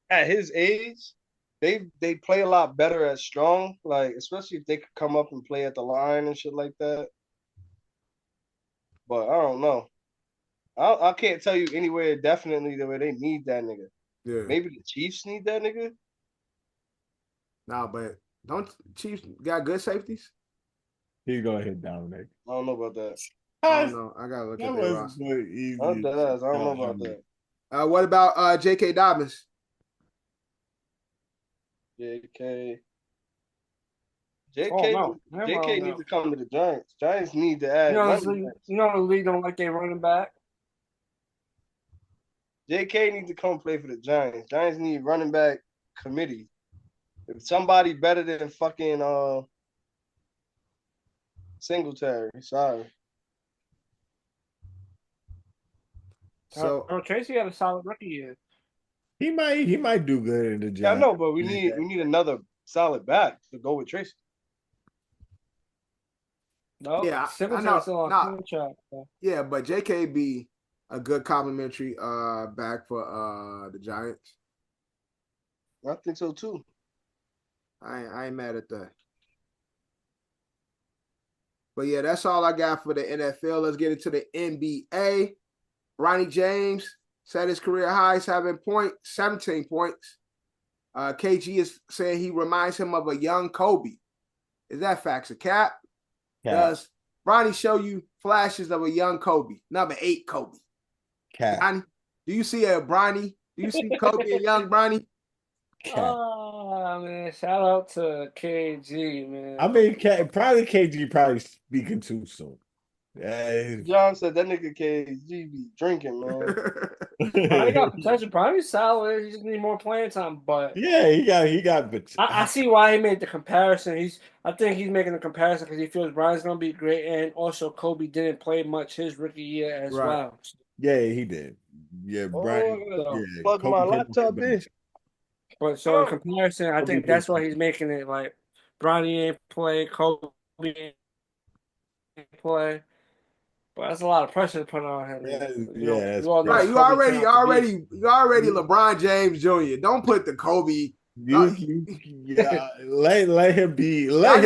at his age, they play a lot better at strong. Like, especially if they could come up and play at the line and shit like that. But I don't know. I can't tell you anywhere definitely the way they need that nigga. Yeah. Maybe the Chiefs need that nigga. Nah, but don't Chiefs got good safeties? He go ahead Dominic. I don't know about that. I don't know. I gotta look at their roster. Easy. I don't know about that. What about J.K. Dobbins? JK needs to come to the Giants. Giants need to add. You know the league don't like their running back. JK needs to come play for the Giants. Giants need running back committee. If somebody better than fucking Singletary, sorry. So Tracy had a solid rookie year. He might do good in the Giants. Yeah, I know, but we need another solid back to go with Tracy. No, yeah, Singleton still on contract. Yeah, but JK be a good complimentary back for the Giants. I think so too. I ain't mad at that. But yeah, that's all I got for the NFL. Let's get into the NBA. Ronnie James set his career high, 17 points. KG is saying he reminds him of a young Kobe. Is that facts? A cap? Does Ronnie show you flashes of a young Kobe? Number 8 Kobe. Cap. Ronnie, do you see a Bronny? Do you see Kobe and young Bronny? Oh man, shout out to KG, man. I mean, KG probably speaking too soon. John said that nigga KG be drinking, man. He got potential. Probably solid. He just need more playing time. But yeah, he got. I see why he made the comparison. I think he's making the comparison because he feels Brian's gonna be great, and also Kobe didn't play much his rookie year as well. Yeah, he did. Yeah, Brian. Yeah, plug my laptop in. But so in comparison, I think that's why he's making it like Bronny ain't play, Kobe ain't play. But that's a lot of pressure to put on him. You already LeBron James Jr. Don't put the Kobe. Let him be. Let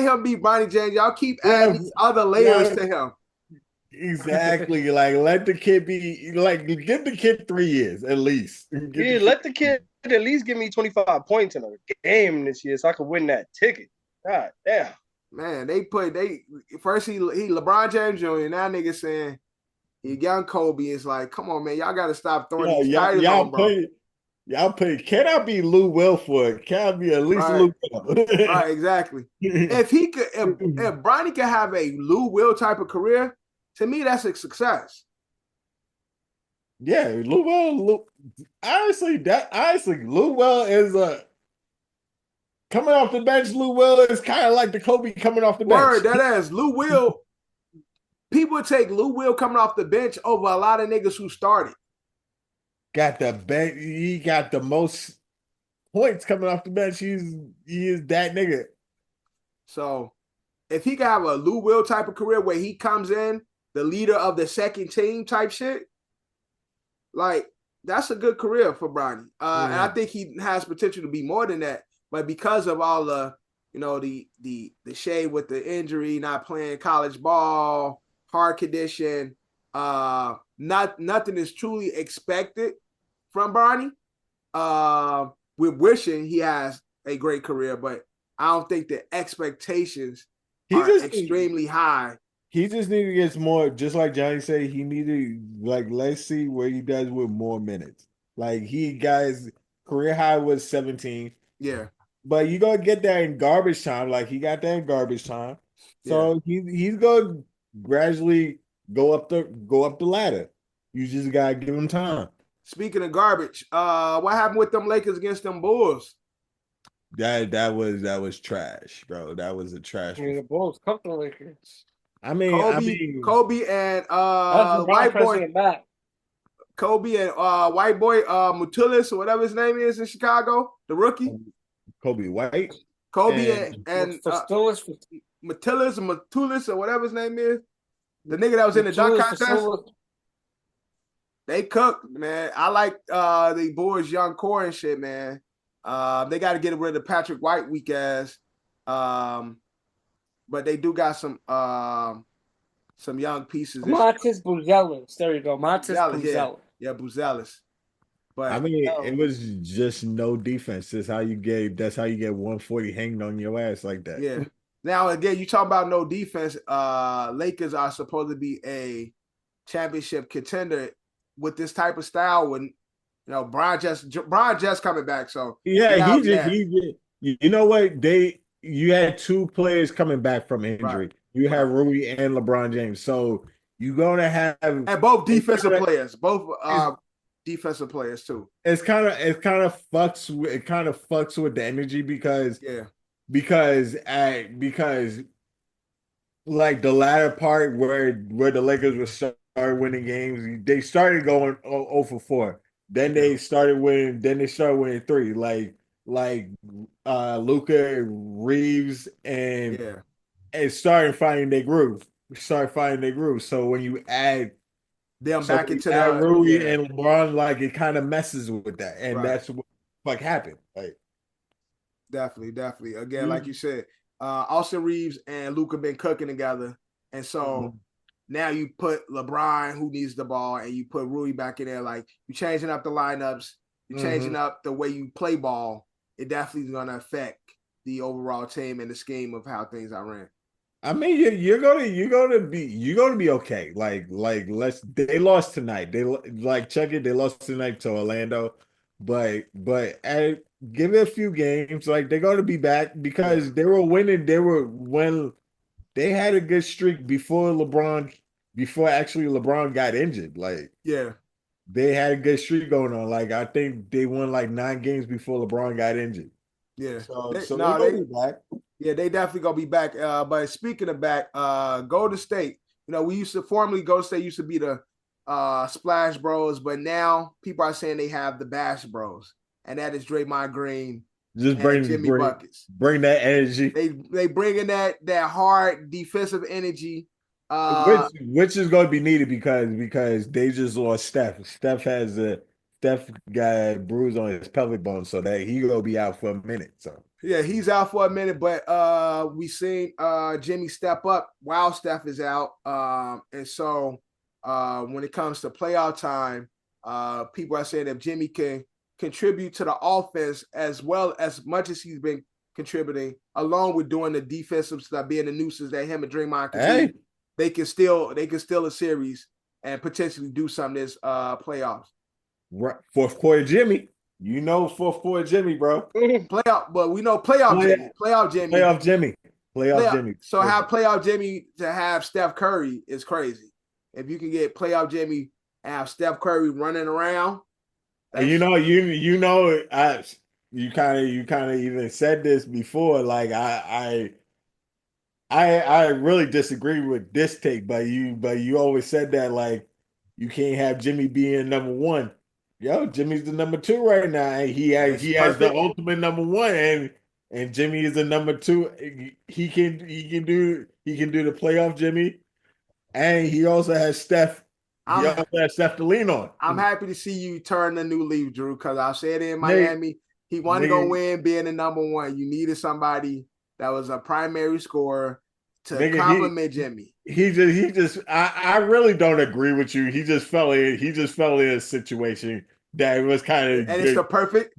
him be Bronny James. Y'all keep adding these other layers to him. Exactly. Like let the kid be like give the kid 3 years at least. Let the kid at least give me 25 points in a game this year so I can win that ticket. God damn. Man, first he LeBron James Jr. Now niggas saying he young Kobe. It's like, come on, man, y'all gotta stop throwing these titles on, bro. Y'all play. Can I be Lou Will for it? Can I be at least Lou Will? Right, exactly. If Bronny could have a Lou Will type of career, to me, that's a success. Yeah, Lou Will. Honestly, Lou Will is a coming off the bench. Lou Will is kind of like the Kobe coming off the bench. Word, that is Lou Will. People take Lou Will coming off the bench over a lot of niggas who started. Got the bench. He got the most points coming off the bench. He is that nigga. So, if he could have a Lou Will type of career where he comes in the leader of the second team type shit, like that's a good career for Bronny. And I think he has potential to be more than that. But because of all the, the shade with the injury, not playing college ball, heart condition, nothing is truly expected from Bronny. We're wishing he has a great career, but I don't think the expectations are extremely high. He just needs to get more, just like Johnny said, he needed, let's see what he does with more minutes. Like, career high was 17. Yeah. But you're going to get that in garbage time. Like, he got that in garbage time. So he's going to gradually go up the ladder. You just got to give him time. Speaking of garbage, what happened with them Lakers against them Bulls? That was trash, bro. That was a trash. The Bulls cuffed the Lakers. Kobe and white boy back. Kobe and white boy Matulis or whatever his name is in Chicago, the rookie. Kobe White. Kobe and Matulis or whatever his name is. The nigga that was in the dunk contest. They cooked, man. I like the boys, young core and shit, man. They got to get rid of Patrick White weak ass. But they do got some young pieces. Matis Buzelis. There you go. Matis Buzelis. Yeah, Buzelis. But I mean, it was just no defense. That's how you get 140 hanging on your ass like that. Yeah. Now again, you talk about no defense. Lakers are supposed to be a championship contender with this type of style. When Bron just coming back, so yeah, you know what, you had two players coming back from injury. Right. You have Rui and LeBron James, so you're gonna have and both defensive players, defensive players too. It kind of fucks with the energy because like the latter part where the Lakers would start winning games, they started going 0 for 4. Then they started winning. Then they started winning 3. Like Luka, Reeves, and started finding their groove. So when you add them back into Rui and LeBron, like it kind of messes with that, and that's what happened. Like definitely. Again, like you said, Austin Reeves and Luka been cooking together, and so now you put LeBron, who needs the ball, and you put Rui back in there. Like you're changing up the lineups, you're changing up the way you play ball. It definitely is going to affect the overall team and the scheme of how things are ran. I mean, you're gonna be okay. Like they lost tonight. Check it. They lost tonight to Orlando, but give it a few games. Like they're gonna be back because they were winning. They had a good streak before actually LeBron got injured. Like they had a good streak going on. Like I think they won like 9 games before LeBron got injured. Yeah, so they're gonna be back. Yeah, they definitely gonna be back. But speaking of back, Golden State. We used to formerly Golden State used to be the Splash Bros, but now people are saying they have the Bash Bros, and that is Draymond Green, just bring Jimmy buckets. Bring that energy. They bringing that hard defensive energy, which is going to be needed because they just lost Steph. Steph got a bruise on his pelvic bone, so that he gonna be out for a minute. So yeah, he's out for a minute, but we seen Jimmy step up while Steph is out, and so when it comes to playoff time, people are saying if Jimmy can contribute to the offense as much as he's been contributing, along with doing the defensive stuff, being the nuisance that him and Draymond can do, they can steal a series and potentially do something this playoffs. Right. Fourth quarter Jimmy. Fourth quarter Jimmy, bro. Playoff, but we know playoff Jimmy. So have playoff Jimmy to have Steph Curry is crazy. If you can get playoff Jimmy and have Steph Curry running around. And you kind of even said this before. Like I really disagree with this take, but you always said that like you can't have Jimmy being number 1. Yo, Jimmy's the number 2 right now, and he has the ultimate number 1, and Jimmy is the number 2. He can do the playoff Jimmy, and he also has Steph. He also has Steph to lean on. I'm happy to see you turn the new leaf, Drew, because I said in Miami, he wanted to go win being the number 1. You needed somebody that was a primary scorer to compliment Jimmy. I really don't agree with you. He just fell in a situation that was kind of, and it's the perfect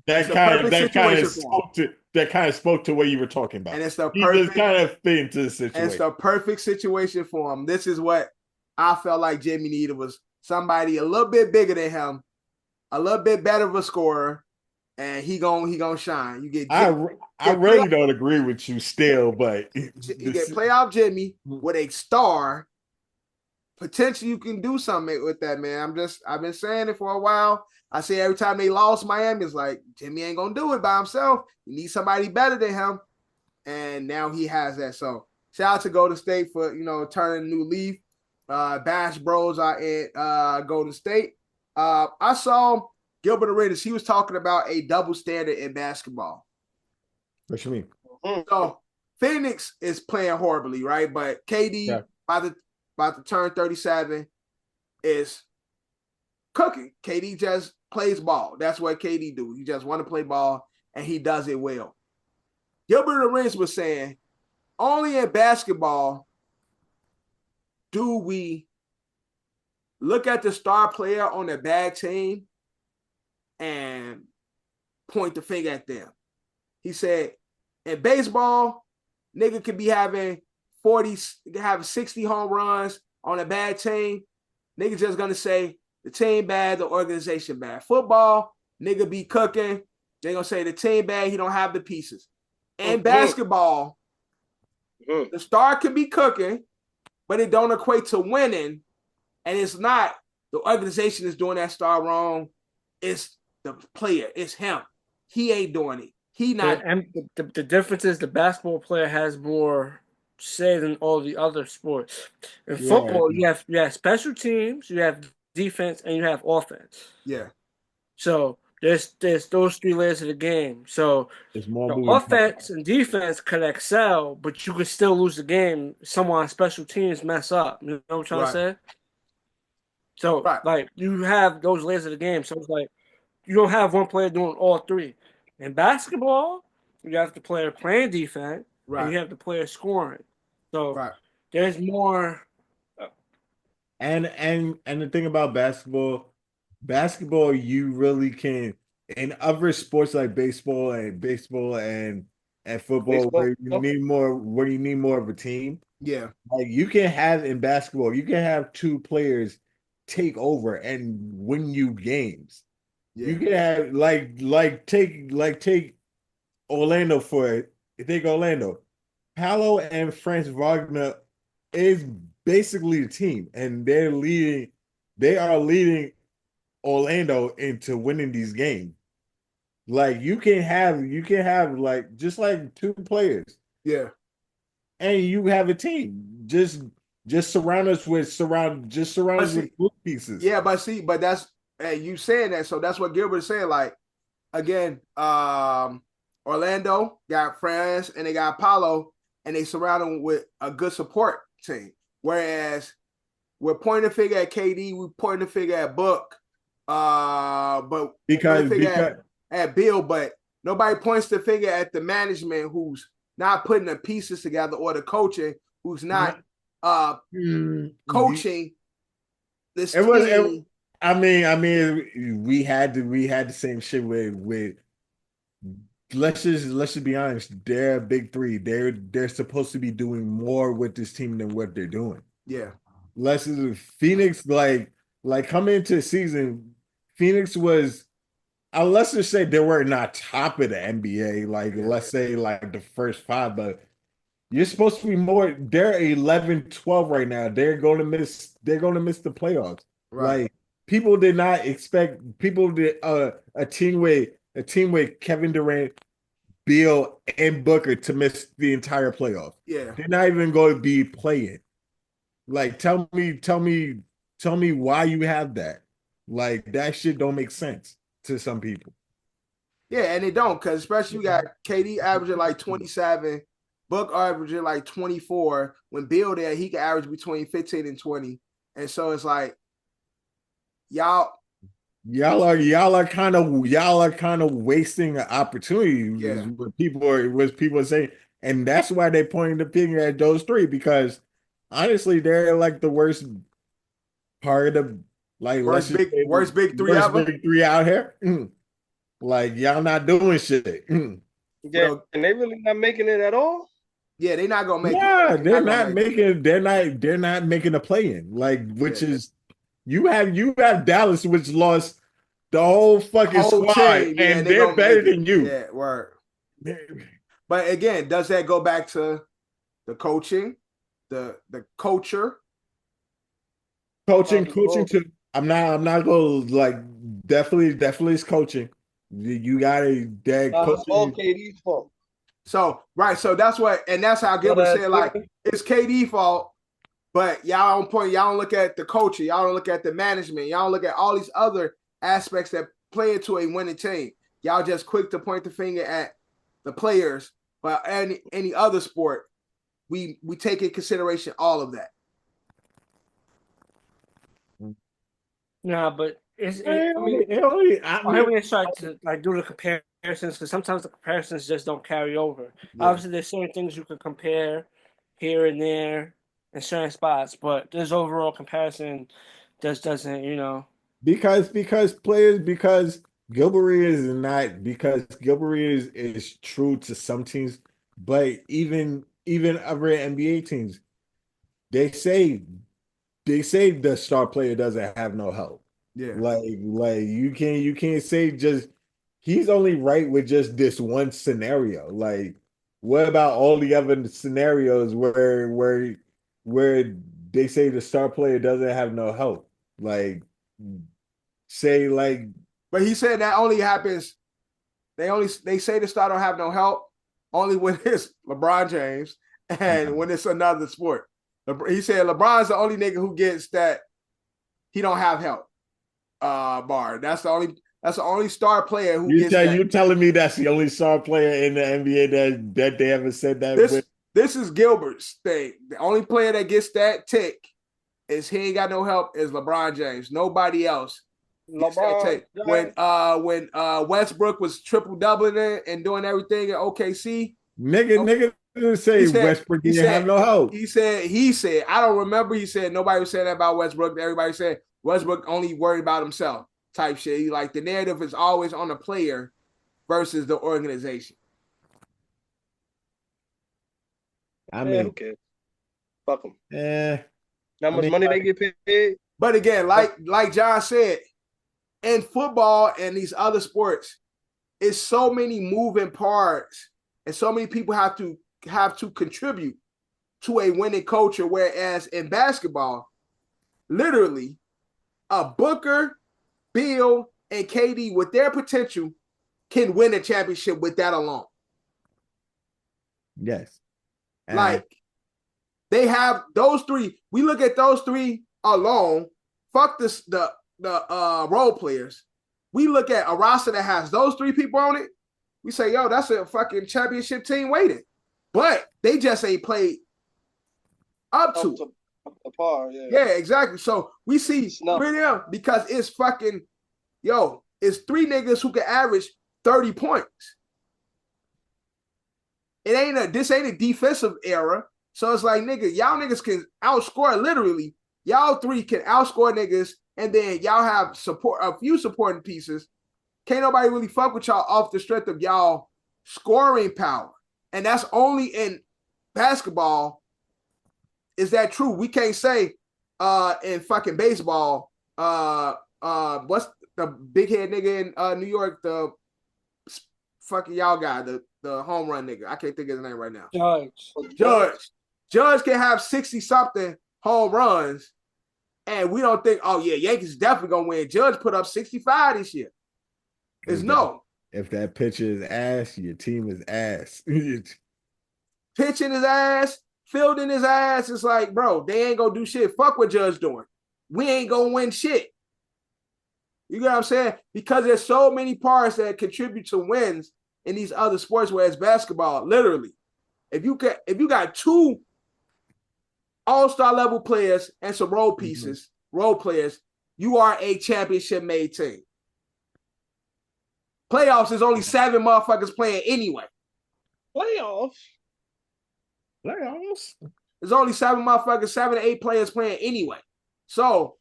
spoke to what you were talking about. And it's the perfect, he just kind of fit into the situation. And it's the perfect situation for him. This is what I felt like Jimmy needed, was somebody a little bit bigger than him, a little bit better of a scorer, and he gonna shine. You get I really don't agree with you still, but you get playoff Jimmy with a star. Potentially you can do something with that, man. I've been saying it for a while. I say every time they lost Miami, it's like Jimmy ain't gonna do it by himself. You need somebody better than him, and now he has that. So shout out to Golden State for turning a new leaf. Bash Bros are at Golden State. I saw Gilbert Arenas. He was talking about a double standard in basketball. What you mean? So Phoenix is playing horribly, right? But KD about to turn 37 is cooking. KD just plays ball. That's what KD do. He just want to play ball, and he does it well. Gilbert Arenas was saying, only in basketball do we look at the star player on a bad team and point the finger at them. He said, in baseball, nigga could be having 60 home runs on a bad team. Nigga just gonna say the team bad, the organization bad. Football, nigga be cooking. They gonna say the team bad, he don't have the pieces. In basketball, the star could be cooking, but it don't equate to winning. And it's not the organization is doing that star wrong. It's the player. It's him. He ain't doing it. He not. And the difference is the basketball player has more say than all the other sports. In football, you have special teams, you have defense, and you have offense. Yeah. So there's those three layers of the game. So It's more the offense and defense can excel, but you can still lose the game. Someone on special teams mess up. You know what I'm trying to say? So like you have those layers of the game. So it's like you don't have one player doing all three. In basketball, you have the player playing defense, and you have the player scoring. So there's more. And the thing about basketball, you really can. In other sports like baseball and football, where you need more of a team. Yeah, like you can have in basketball, you can have two players take over and win you games. Yeah. You can have take Orlando for it. Take Orlando. Paolo and Franz Wagner is basically the team, and they are leading Orlando into winning these games. Like you can have like just like two players. Yeah. And you have a team. Just surround us with good pieces. Yeah, but that's you saying that, so that's what Gilbert is saying. Like again, Orlando got Franz and they got Paolo, and they surround them with a good support team. Whereas we're pointing the figure at KD, we're pointing the figure at Book, but because at Bill, but nobody points the finger at the management who's not putting the pieces together, or the coaching who's not coaching this team. I mean, we had the same shit with. Let's just be honest. They're a big three. They're supposed to be doing more with this team than what they're doing. Yeah. Phoenix like coming into the season, Phoenix was. Let's just say they were not top of the NBA. Let's say like the first five, but you're supposed to be more. They're 11-12 right now. They're going to miss the playoffs. Right. Like people did not expect a team with Kevin Durant, Beal, and Booker to miss the entire playoffs. Yeah. They're not even going to be playing. Like tell me why you have that. Like that shit don't make sense to some people. Yeah, and they don't, because especially you got KD averaging like 27, Book averaging like 24. When Bill there, he can average between 15 and 20. And so it's like y'all are kind of wasting an opportunity. Yeah. What people are saying. And that's why they're pointing the finger at those three, because honestly, they're like the worst part of like worst big three out here. Like y'all not doing shit. Yeah, and they really not making it at all. Yeah, they're not gonna make it. They're not making a play in. Like, which is you have Dallas, which lost the whole fucking squad, team, and they're better than you. Yeah, word. But again, does that go back to the coaching, the culture? Coaching too. I'm not gonna like definitely it's coaching. You gotta it's all KD's fault. So that's what, and that's how Gilbert said, like, it's KD's fault. But y'all don't look at the culture, y'all don't look at the management, y'all don't look at all these other aspects that play into a winning team. Y'all just quick to point the finger at the players, but any other sport, we take in consideration all of that. Nah, but I mean, when they start to like do the comparisons, because sometimes the comparisons just don't carry over. Yeah. Obviously, there's certain things you can compare here and there in certain spots, but this overall comparison just doesn't, because Gilbert is true to some teams, but even other NBA teams, they say the star player doesn't have no help. Yeah. Like you can't say just he's only right with just this one scenario. Like, what about all the other scenarios where they say the star player doesn't have no help? Like, say like, but he said that only happens. They say the star don't have no help only when it's LeBron James and when it's another sport. He said LeBron's the only nigga who gets that he don't have help. Bar. That's the only star player who gets that. You telling me that's the only star player in the NBA that they ever said that? This is Gilbert's thing. The only player that gets that tick is he ain't got no help is LeBron James. Nobody else. LeBron when Westbrook was triple doubling it and doing everything at OKC. Nigga didn't say Westbrook didn't have no help. He said, I don't remember. He said nobody was saying that about Westbrook. Everybody said Westbrook only worried about himself type shit. He, like, the narrative is always on the player versus the organization. I mean, okay. Fuck them. How much money they get paid? But again, like John said, in football and these other sports, it's so many moving parts and so many people have to contribute to a winning culture. Whereas in basketball, literally, a Booker, Bill, and KD with their potential can win a championship with that alone. Yes. Like, they have those three. We look at those three alone. Fuck this, the role players. We look at a roster that has those three people on it. We say, yo, that's a fucking championship team waiting. But they just ain't played up to par. Yeah. Yeah, exactly. So we see them because it's fucking, it's three niggas who can average 30 points. This ain't a defensive era. So it's like, nigga, y'all niggas can outscore literally. Y'all three can outscore niggas, and then y'all have a few supporting pieces. Can't nobody really fuck with y'all off the strength of y'all scoring power. And that's only in basketball. Is that true? We can't say in fucking baseball, what's the big head nigga in New York, the fucking y'all guy, the home run nigga. I can't think of his name right now. Judge can have 60-something home runs, and we don't think, oh yeah, Yankees definitely gonna win. Judge put up 65 this year. If that pitcher is ass, your team is ass. Pitching his ass, fielding his ass. It's like, bro, they ain't gonna do shit. Fuck what Judge doing. We ain't gonna win shit. You get what I'm saying? Because there's so many parts that contribute to wins in these other sports, whereas basketball, literally, if you got two all-star level players and some role pieces, role players, you are a championship made team. Playoffs is only 7 motherfuckers playing anyway. Playoffs? There's only 7 motherfuckers, 7 to 8 players playing anyway. So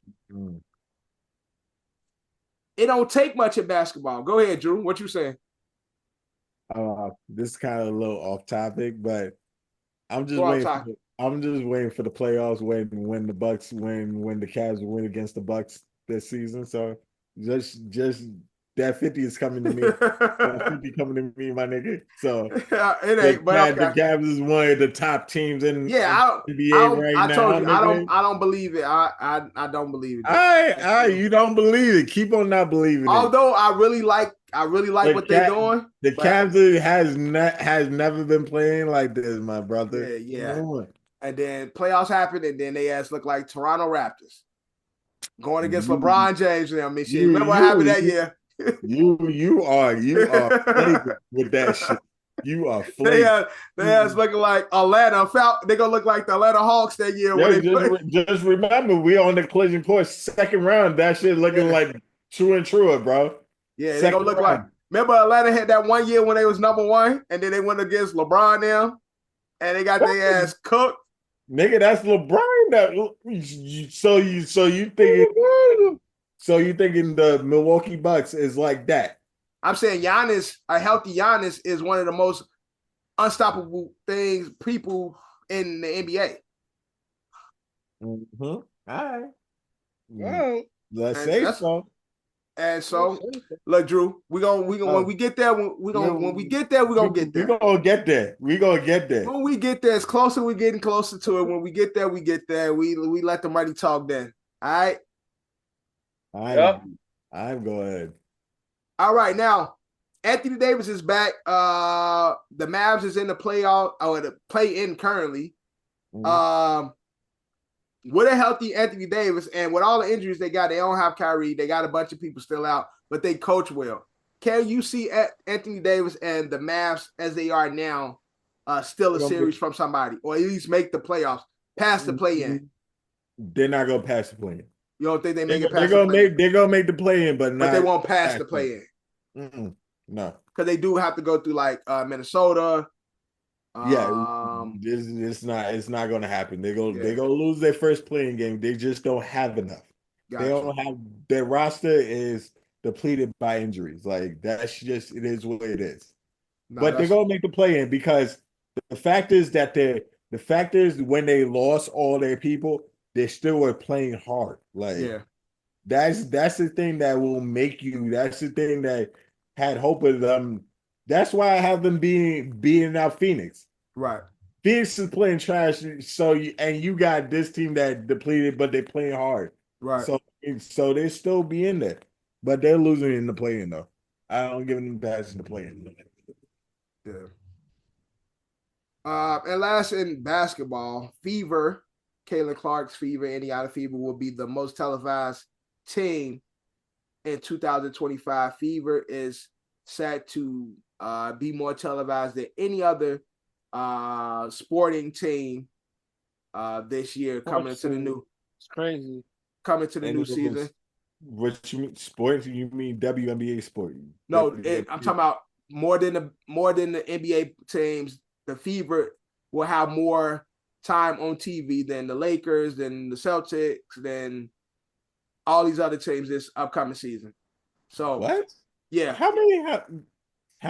it don't take much in basketball. Go ahead, Drew. What you saying? This is kind of a little off topic, but I'm just waiting for the playoffs when the Bucks when the Cavs win against the Bucks this season. So just that 50 is coming to me. That 50 coming to me, my nigga. So it ain't. But the Cavs is one of the top teams in NBA right now. I told you, I don't believe it. I don't believe it. All right, you don't believe it. Keep on not believing it. Although I really like what they're doing. The Cavs has never been playing like this, my brother. Yeah. And then playoffs happened, and then they ass look like Toronto Raptors going against LeBron James and them and shit. Remember what happened that year? You are flagrant with that shit. You are flagrant. They ass looking like Atlanta. They gonna look like the Atlanta Hawks that year when they play. Just remember, we on the collision course, second round. That shit looking like true and truer, bro. Yeah, they gonna look like. Remember Atlanta had that one year when they was number one, and then they went against LeBron now, and they got their ass cooked. Nigga, that's LeBron. So you thinking the Milwaukee Bucks is like that? I'm saying Giannis, a healthy Giannis, is one of the most unstoppable people in the NBA. Mm-hmm. All right. Well, Let's say so. And so, look, Drew, we gonna when we get there, we're gonna get there. We're gonna get there. When we get there, it's closer. We're getting closer to it. When we get there, we get there. We let the money talk then. All right. I'm going. All right, now Anthony Davis is back. The Mavs is in the playoff or the play-in currently. Mm-hmm. With a healthy Anthony Davis and with all the injuries they got, they don't have Kyrie. They got a bunch of people still out, but they coach well. Can you see Anthony Davis and the Mavs as they are now still a series from somebody, or at least make the playoffs, pass the play-in? They're not gonna pass the play-in. You don't think they make it past they're gonna make the play-in, but they won't pass the play-in. No, because they do have to go through like Minnesota. It's not gonna happen. They're gonna lose their first playing game. They just don't have enough. Gotcha. They don't have their roster is depleted by injuries. Like that's just it is what it is. But they're gonna make the play-in because the fact is when they lost all their people, they still were playing hard. Like that's the thing that will make you. That's the thing that had hope of them. That's why I have them beating out Phoenix. Right. Phoenix is playing trash. So you got this team that depleted, but they're playing hard. Right. So they still be in there, but they're losing in the play-in though. I don't give them passes in the play-in. Yeah. And last in basketball, Fever, Caitlin Clark's Fever, Indiana Fever will be the most televised team in 2025. Fever is set to be more televised than any other sporting team this year coming into the new. It's crazy. Coming to the new season. What you mean sports? You mean WNBA sport? No, I'm talking about more than the NBA teams. The Fever will have more time on TV than the Lakers, than the Celtics, than all these other teams this upcoming season. So what? Yeah. How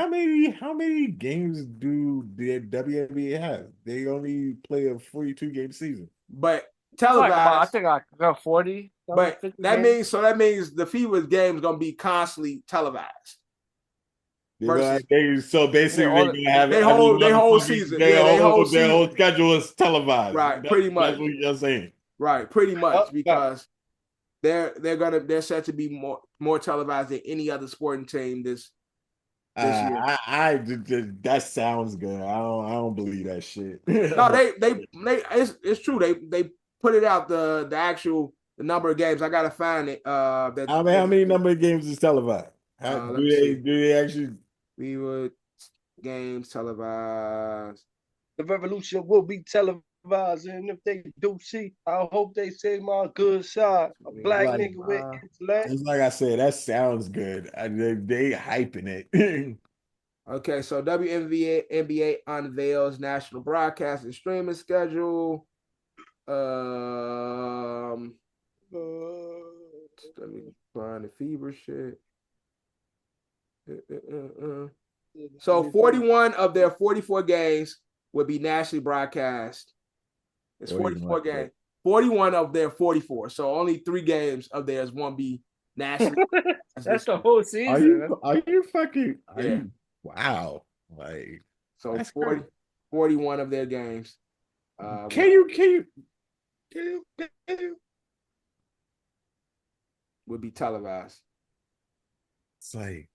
many games do the WNBA have? They only play a 42-game season. But televised, I think I got 40. But that means the Fever's game is gonna be constantly televised. So basically, they're gonna have their whole season. Their whole schedule is televised. Right, pretty much. That's what you're saying. Right, pretty much because they're set to be more televised than any other sporting team this year. That sounds good. I don't believe that shit. No, it's true. They put it out the actual number of games. I gotta find it. How many number of games is televised? Do they actually? We would games televised. The revolution will be televised, and if they do see, I hope they say my good side. A black nigga with intellect. It's like I said, that sounds good. They hyping it. Okay, so WNBA unveils national broadcast and streaming schedule. Let me find the Fever shit. So 41 of their 44 games will be nationally broadcast. It's 44 games. 41 of their 44. So only 3 games of theirs won't be nationally. That's the whole season. Are you fucking? Wow. Like so 41 of their games. Can you would be televised. It's like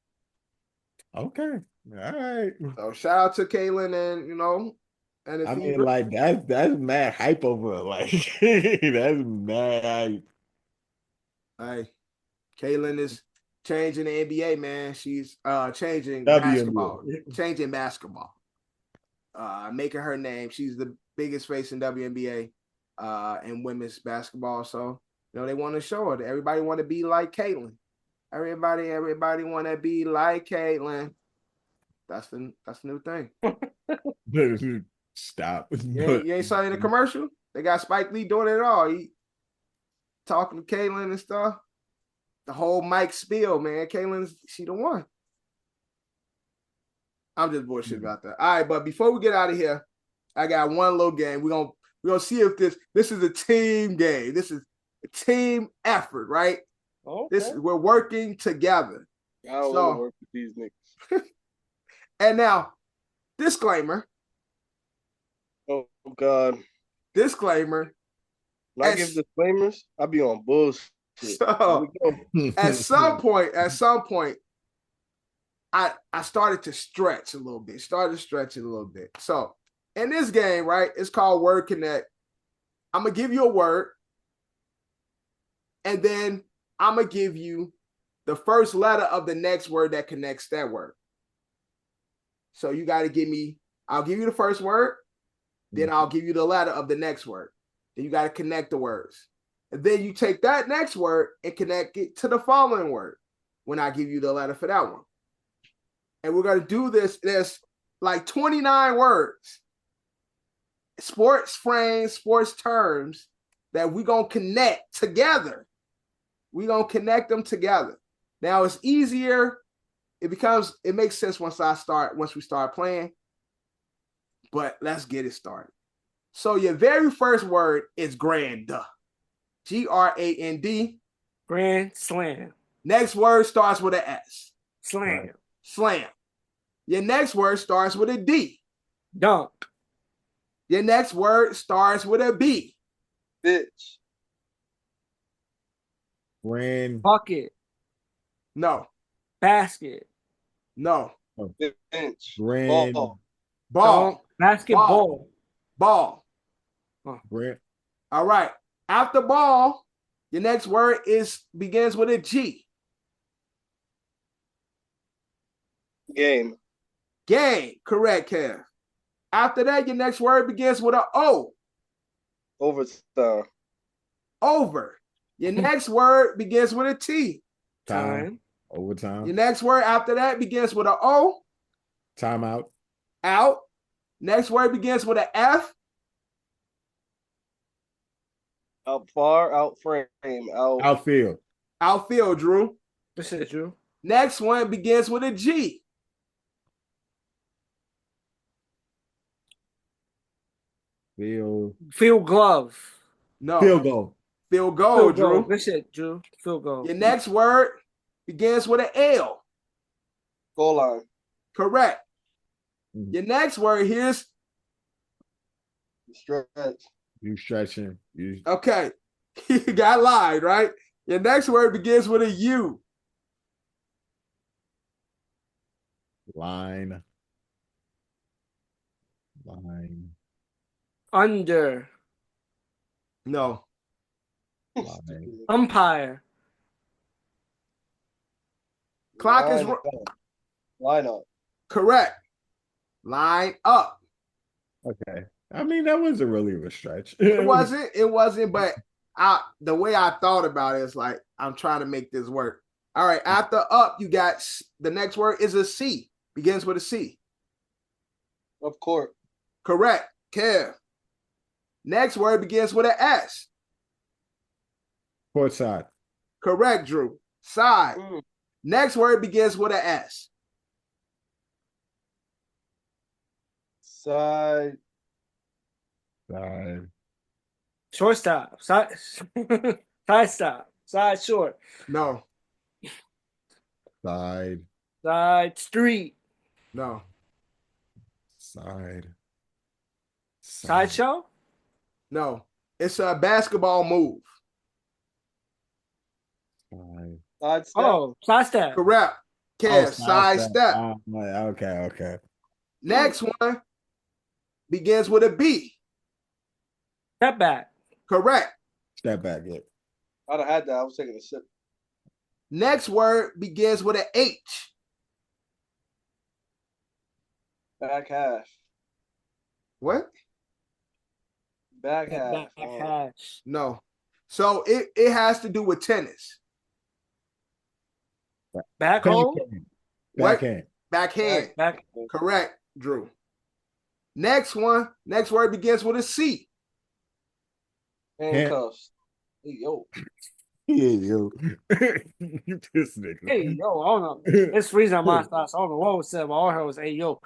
okay. All right. So shout out to Kaylin and And the I mean, fever. like that's mad hype over. Like that's mad hype. Hey, Caitlyn is changing the NBA, man. She's changing basketball. WNBA. Changing basketball. Making her name. She's the biggest face in WNBA in women's basketball. So, they want to show her that everybody want to be like Caitlyn. Everybody want to be like Caitlyn. That's the new thing. Stop. You ain't saw in the commercial? They got Spike Lee doing it all. He talking to Caitlyn and stuff. The whole Mike spiel, man. She the one. I'm just bullshit about that. All right, but before we get out of here, I got one little game. We're gonna see if this is a team game. This is a team effort, right? Okay. We're working together. I don't want to work with these niggas. And now, disclaimer. Oh God. Disclaimer. When I give disclaimers, I be on bullshit. So at some point, I started to stretch a little bit. So in this game, right, it's called Word Connect. I'm gonna give you a word, and then I'm gonna give you the first letter of the next word that connects that word. So you got to give me. I'll give you the first word, then I'll give you the letter of the next word. Then you got to connect the words. And then you take that next word and connect it to the following word when I give you the letter for that one. And we're going to do this. There's like 29 words, sports frames, sports terms that we're going to connect together. We're going to connect them together. Now it's easier. It makes sense once we start playing. But let's get it started. So your very first word is grand. Grand. Grand slam. Next word starts with an S. Slam. Slam. Your next word starts with a D. Dunk. Your next word starts with a B. Bitch. Grand. Bucket. No. Basket. No. Bench. Grand. Ball. Dunk. Basketball. Ball. Grand. All right. After ball, your next word begins with a G. Game. Game. Correct, Kev. After that, your next word begins with an O. Overtime. Over. Your next word begins with a T. Time. Overtime. Your next word after that begins with an O. Timeout. Out. Next word begins with an F. Out far, out frame, out. Outfield. Outfield, Drew. This is Drew. Next one begins with a G. Field glove. No. Field goal. Field goal, Field Drew. goal. That's it, Drew. Field goal. Your next word begins with an L. Goal line. Correct. Your next word here's Stretch. You stretching. okay. You got lied, right? Your next word begins with a U. Line. Under. No. Line. Umpire. Clock is Line up. correct. Line up. Okay. I mean, that wasn't really a stretch. It wasn't, but the way I thought about it is like, I'm trying to make this work. All right, after up, you got the next word is a C. Begins with a C. Of course. Correct. Kev. Next word begins with an S. Court side. Correct, Drew. Side. Next word begins with an S. Side. Shortstop. Side stop. Side short. No. Side. Street. No. Sideshow? No. It's a basketball move. Side step. Oh, side step. Correct. Kev, side step. Okay. Next one begins with a B. Step back. Correct. Step back. Yeah. I'd have had that. I was taking a sip. Next word begins with an H. Back half. What? Back half. Hash. No. So it has to do with tennis. Backhole. Backhand. Backhand. Back. Correct, Drew. Next one. Next word begins with a C. Handcuffs. Hey, yo. Yeah, yo. This nigga. Hey yo, I don't know. It's freezing on my thoughts. I don't know what was said, but all I heard was hey yo.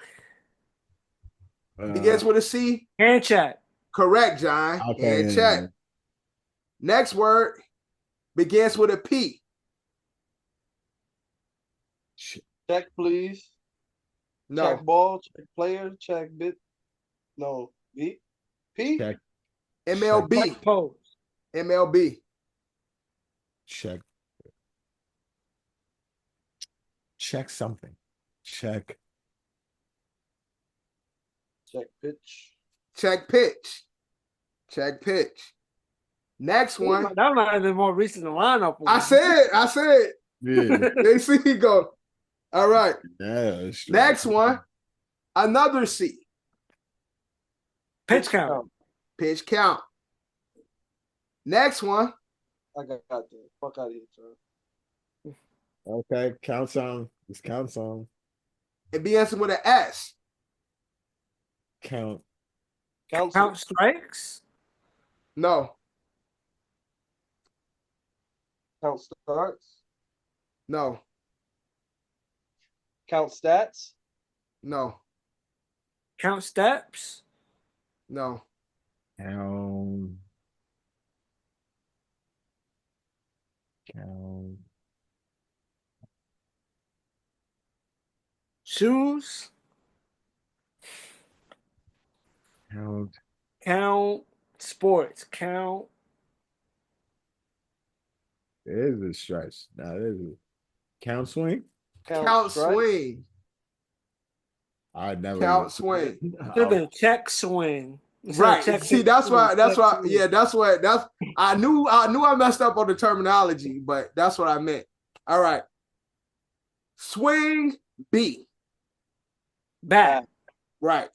Begins with a C. Hand check. Correct, John. Okay, Hand check. Next word begins with a P. Check, please. No. Check ball. Check player. Check bit. No. B. P. Check. MLB. Check pose. MLB. Check. Check something. Check. Check pitch. Check pitch. Check pitch. Next one. That might have been more recent than lineup. I said. Yeah. They see you go. All right. Yeah. Next one. Another C. Pitch count. Pitch count. Next one. I got that. Fuck out of here, sir. Okay. Count song. It's count song. It begins with an S. Count. Count strikes. No. Count starts. No. Count stats. No. Count steps. No. Count. Shoes. Count sports. Count. It is a stretch. Now it is a count swing. Count swing. I never Count swing. Should have been check swing. Right. See, that's why. Yeah, that's what. That's. I knew I messed up on the terminology, but that's what I meant. All right. Swing B. Bat. Right.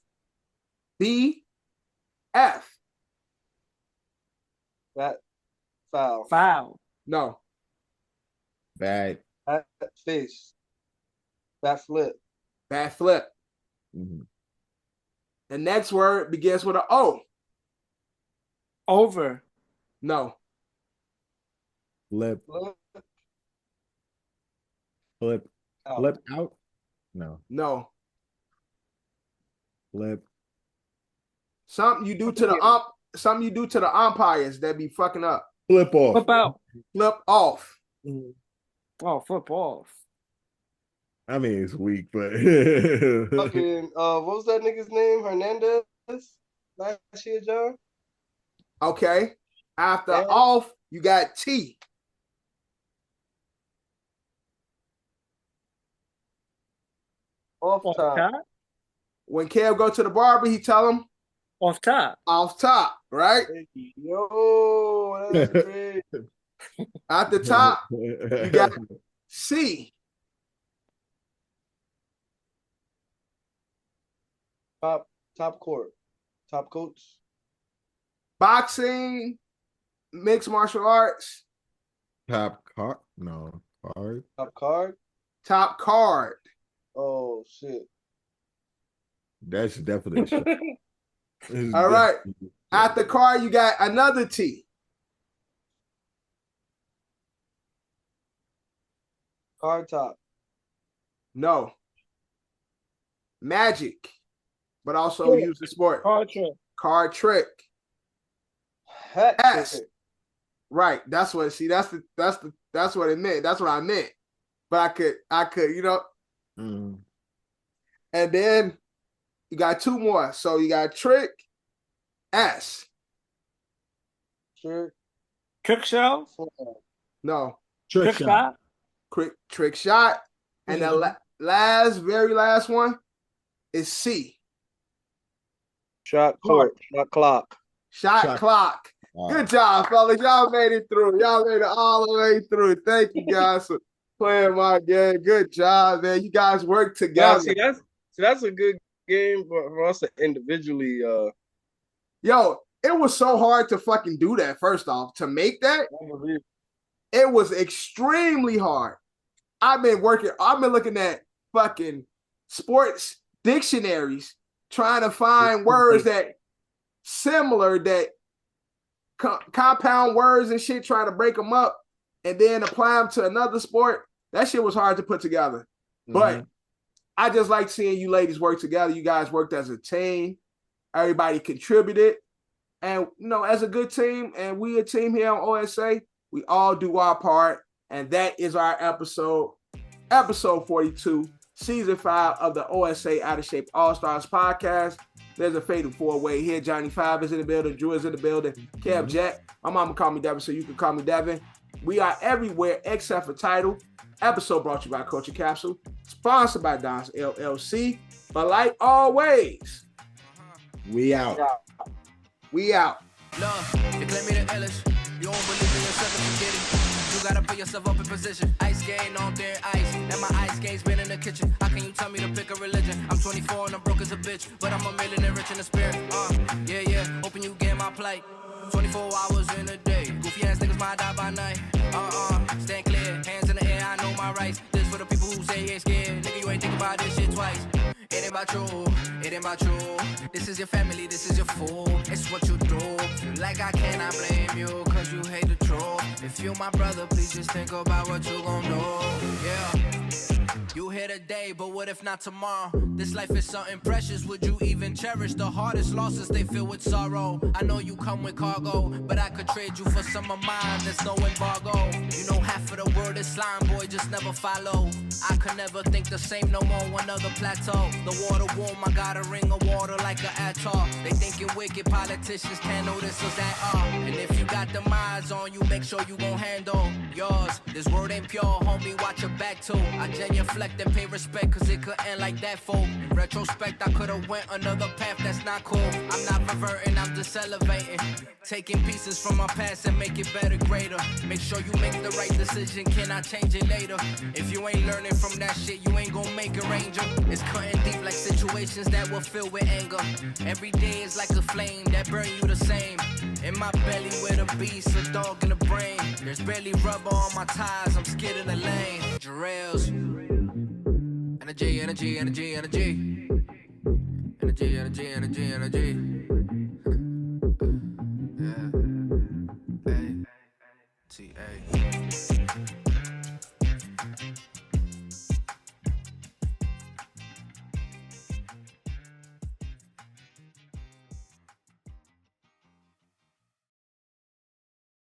B. F. Bat. Foul. Foul. No. Bad. Bat face. Bat flip. Bat flip. Mm-hmm. The next word begins with an O. Over. No. Flip. Flip. Out. Flip out. No. No. Flip. Something you do to the umpires that be fucking up. Flip off. Flip out. Flip off. Oh, flip off. I mean, it's weak, but Fucking what was that nigga's name? Hernandez last year, John. Okay. After off, you got T. Off top. When Kev go to the barber, he tell him Off top. off top, right? Hey, yo, that's great. At the top, you got C. Top court. Top coach. Boxing, mixed martial arts, top card. No card. Top card. top card. Oh shit. That's definitely a shot. All right. At the card, you got another T. Card top. No. Magic, but also use the sport. Card trick. Card trick. Hat S. trick. Right. That's what. See, that's what it meant. That's what I meant. But I could, Mm. And then you got two more. So you got trick, S. Trick. Trick show. No. Trick shot. Trick shot. And the very last one is C. Shot clock. Shot clock. Good job, fellas. Y'all made it through. Y'all made it all the way through. Thank you guys for playing my game. Good job, man. You guys work together. Yeah, that's a good game for us to individually. Yo, it was so hard to fucking do that. First off, to make that, it was extremely hard. I've been looking at fucking sports dictionaries trying to find words that similar, that compound words and shit, trying to break them up and then apply them to another sport. That shit was hard to put together. But I just like seeing you ladies work together. You guys worked as a team. Everybody contributed. And, you know, as a good team, and we a team here on OSA, we all do our part. And that is our episode 42, season 5 of the OSA Out of Shape All-Stars podcast. There's a fatal four-way here. Johnny 5 is in the building. Drew is in the building. Kev Jack. My mama called me Devin, so you can call me Devin. We are everywhere except for Tidal. Episode brought to you by Culture Capsule. Sponsored by Don's LLC. But like always, we out. We out. Love, you claim me the illest. You don't believe in yourself and forget it. You gotta put yourself up in position. Ice skating on thin ice. And my ice skates been in the kitchen. How can you tell me to pick a religion? I'm 24 and I'm broke as a bitch. But I'm a millionaire rich in the spirit. Yeah. Hoping you get my plight. 24 hours in a day. Goofy ass niggas might die by night. Stand clear. Hands in the air. I know my rights. This for the people who say you ain't scared. Nigga, you ain't think about this shit twice. It ain't about you, it ain't about you. This is your family, this is your fool. It's what you do. Feel like I cannot blame you, cause you hate the truth. If you my brother, please just think about what you gon' do. Yeah. You here today, but what if not tomorrow? This life is something precious, would you even cherish? The hardest losses, they fill with sorrow. I know you come with cargo, but I could trade you for some of mine, there's no embargo. You know half of the world is slime, boy, just never follow. I could never think the same no more, one other plateau. The water warm, I got a ring of water like an atoll. They thinking wicked politicians can't notice us at all. And if you got them eyes on you, make sure you gon' handle yours. This word ain't pure, homie, watch your back too. I genuflect and pay respect, cause it could end like that, fool. In retrospect, I could've went another path that's not cool. I'm not reverting, I'm just elevating. Taking pieces from my past and make it better, greater. Make sure you make the right decision, can I change it later? If you ain't learning from that shit, you ain't gon' make a ranger. It's cutting deep like situations that will fill with anger. Every day is like a flame that burn you the same. In my belly with a beast, a dog in the brain. There's barely rubber on my tires, I'm scared in the lane. Jerellz. Energy. Yeah. Hey. T-A.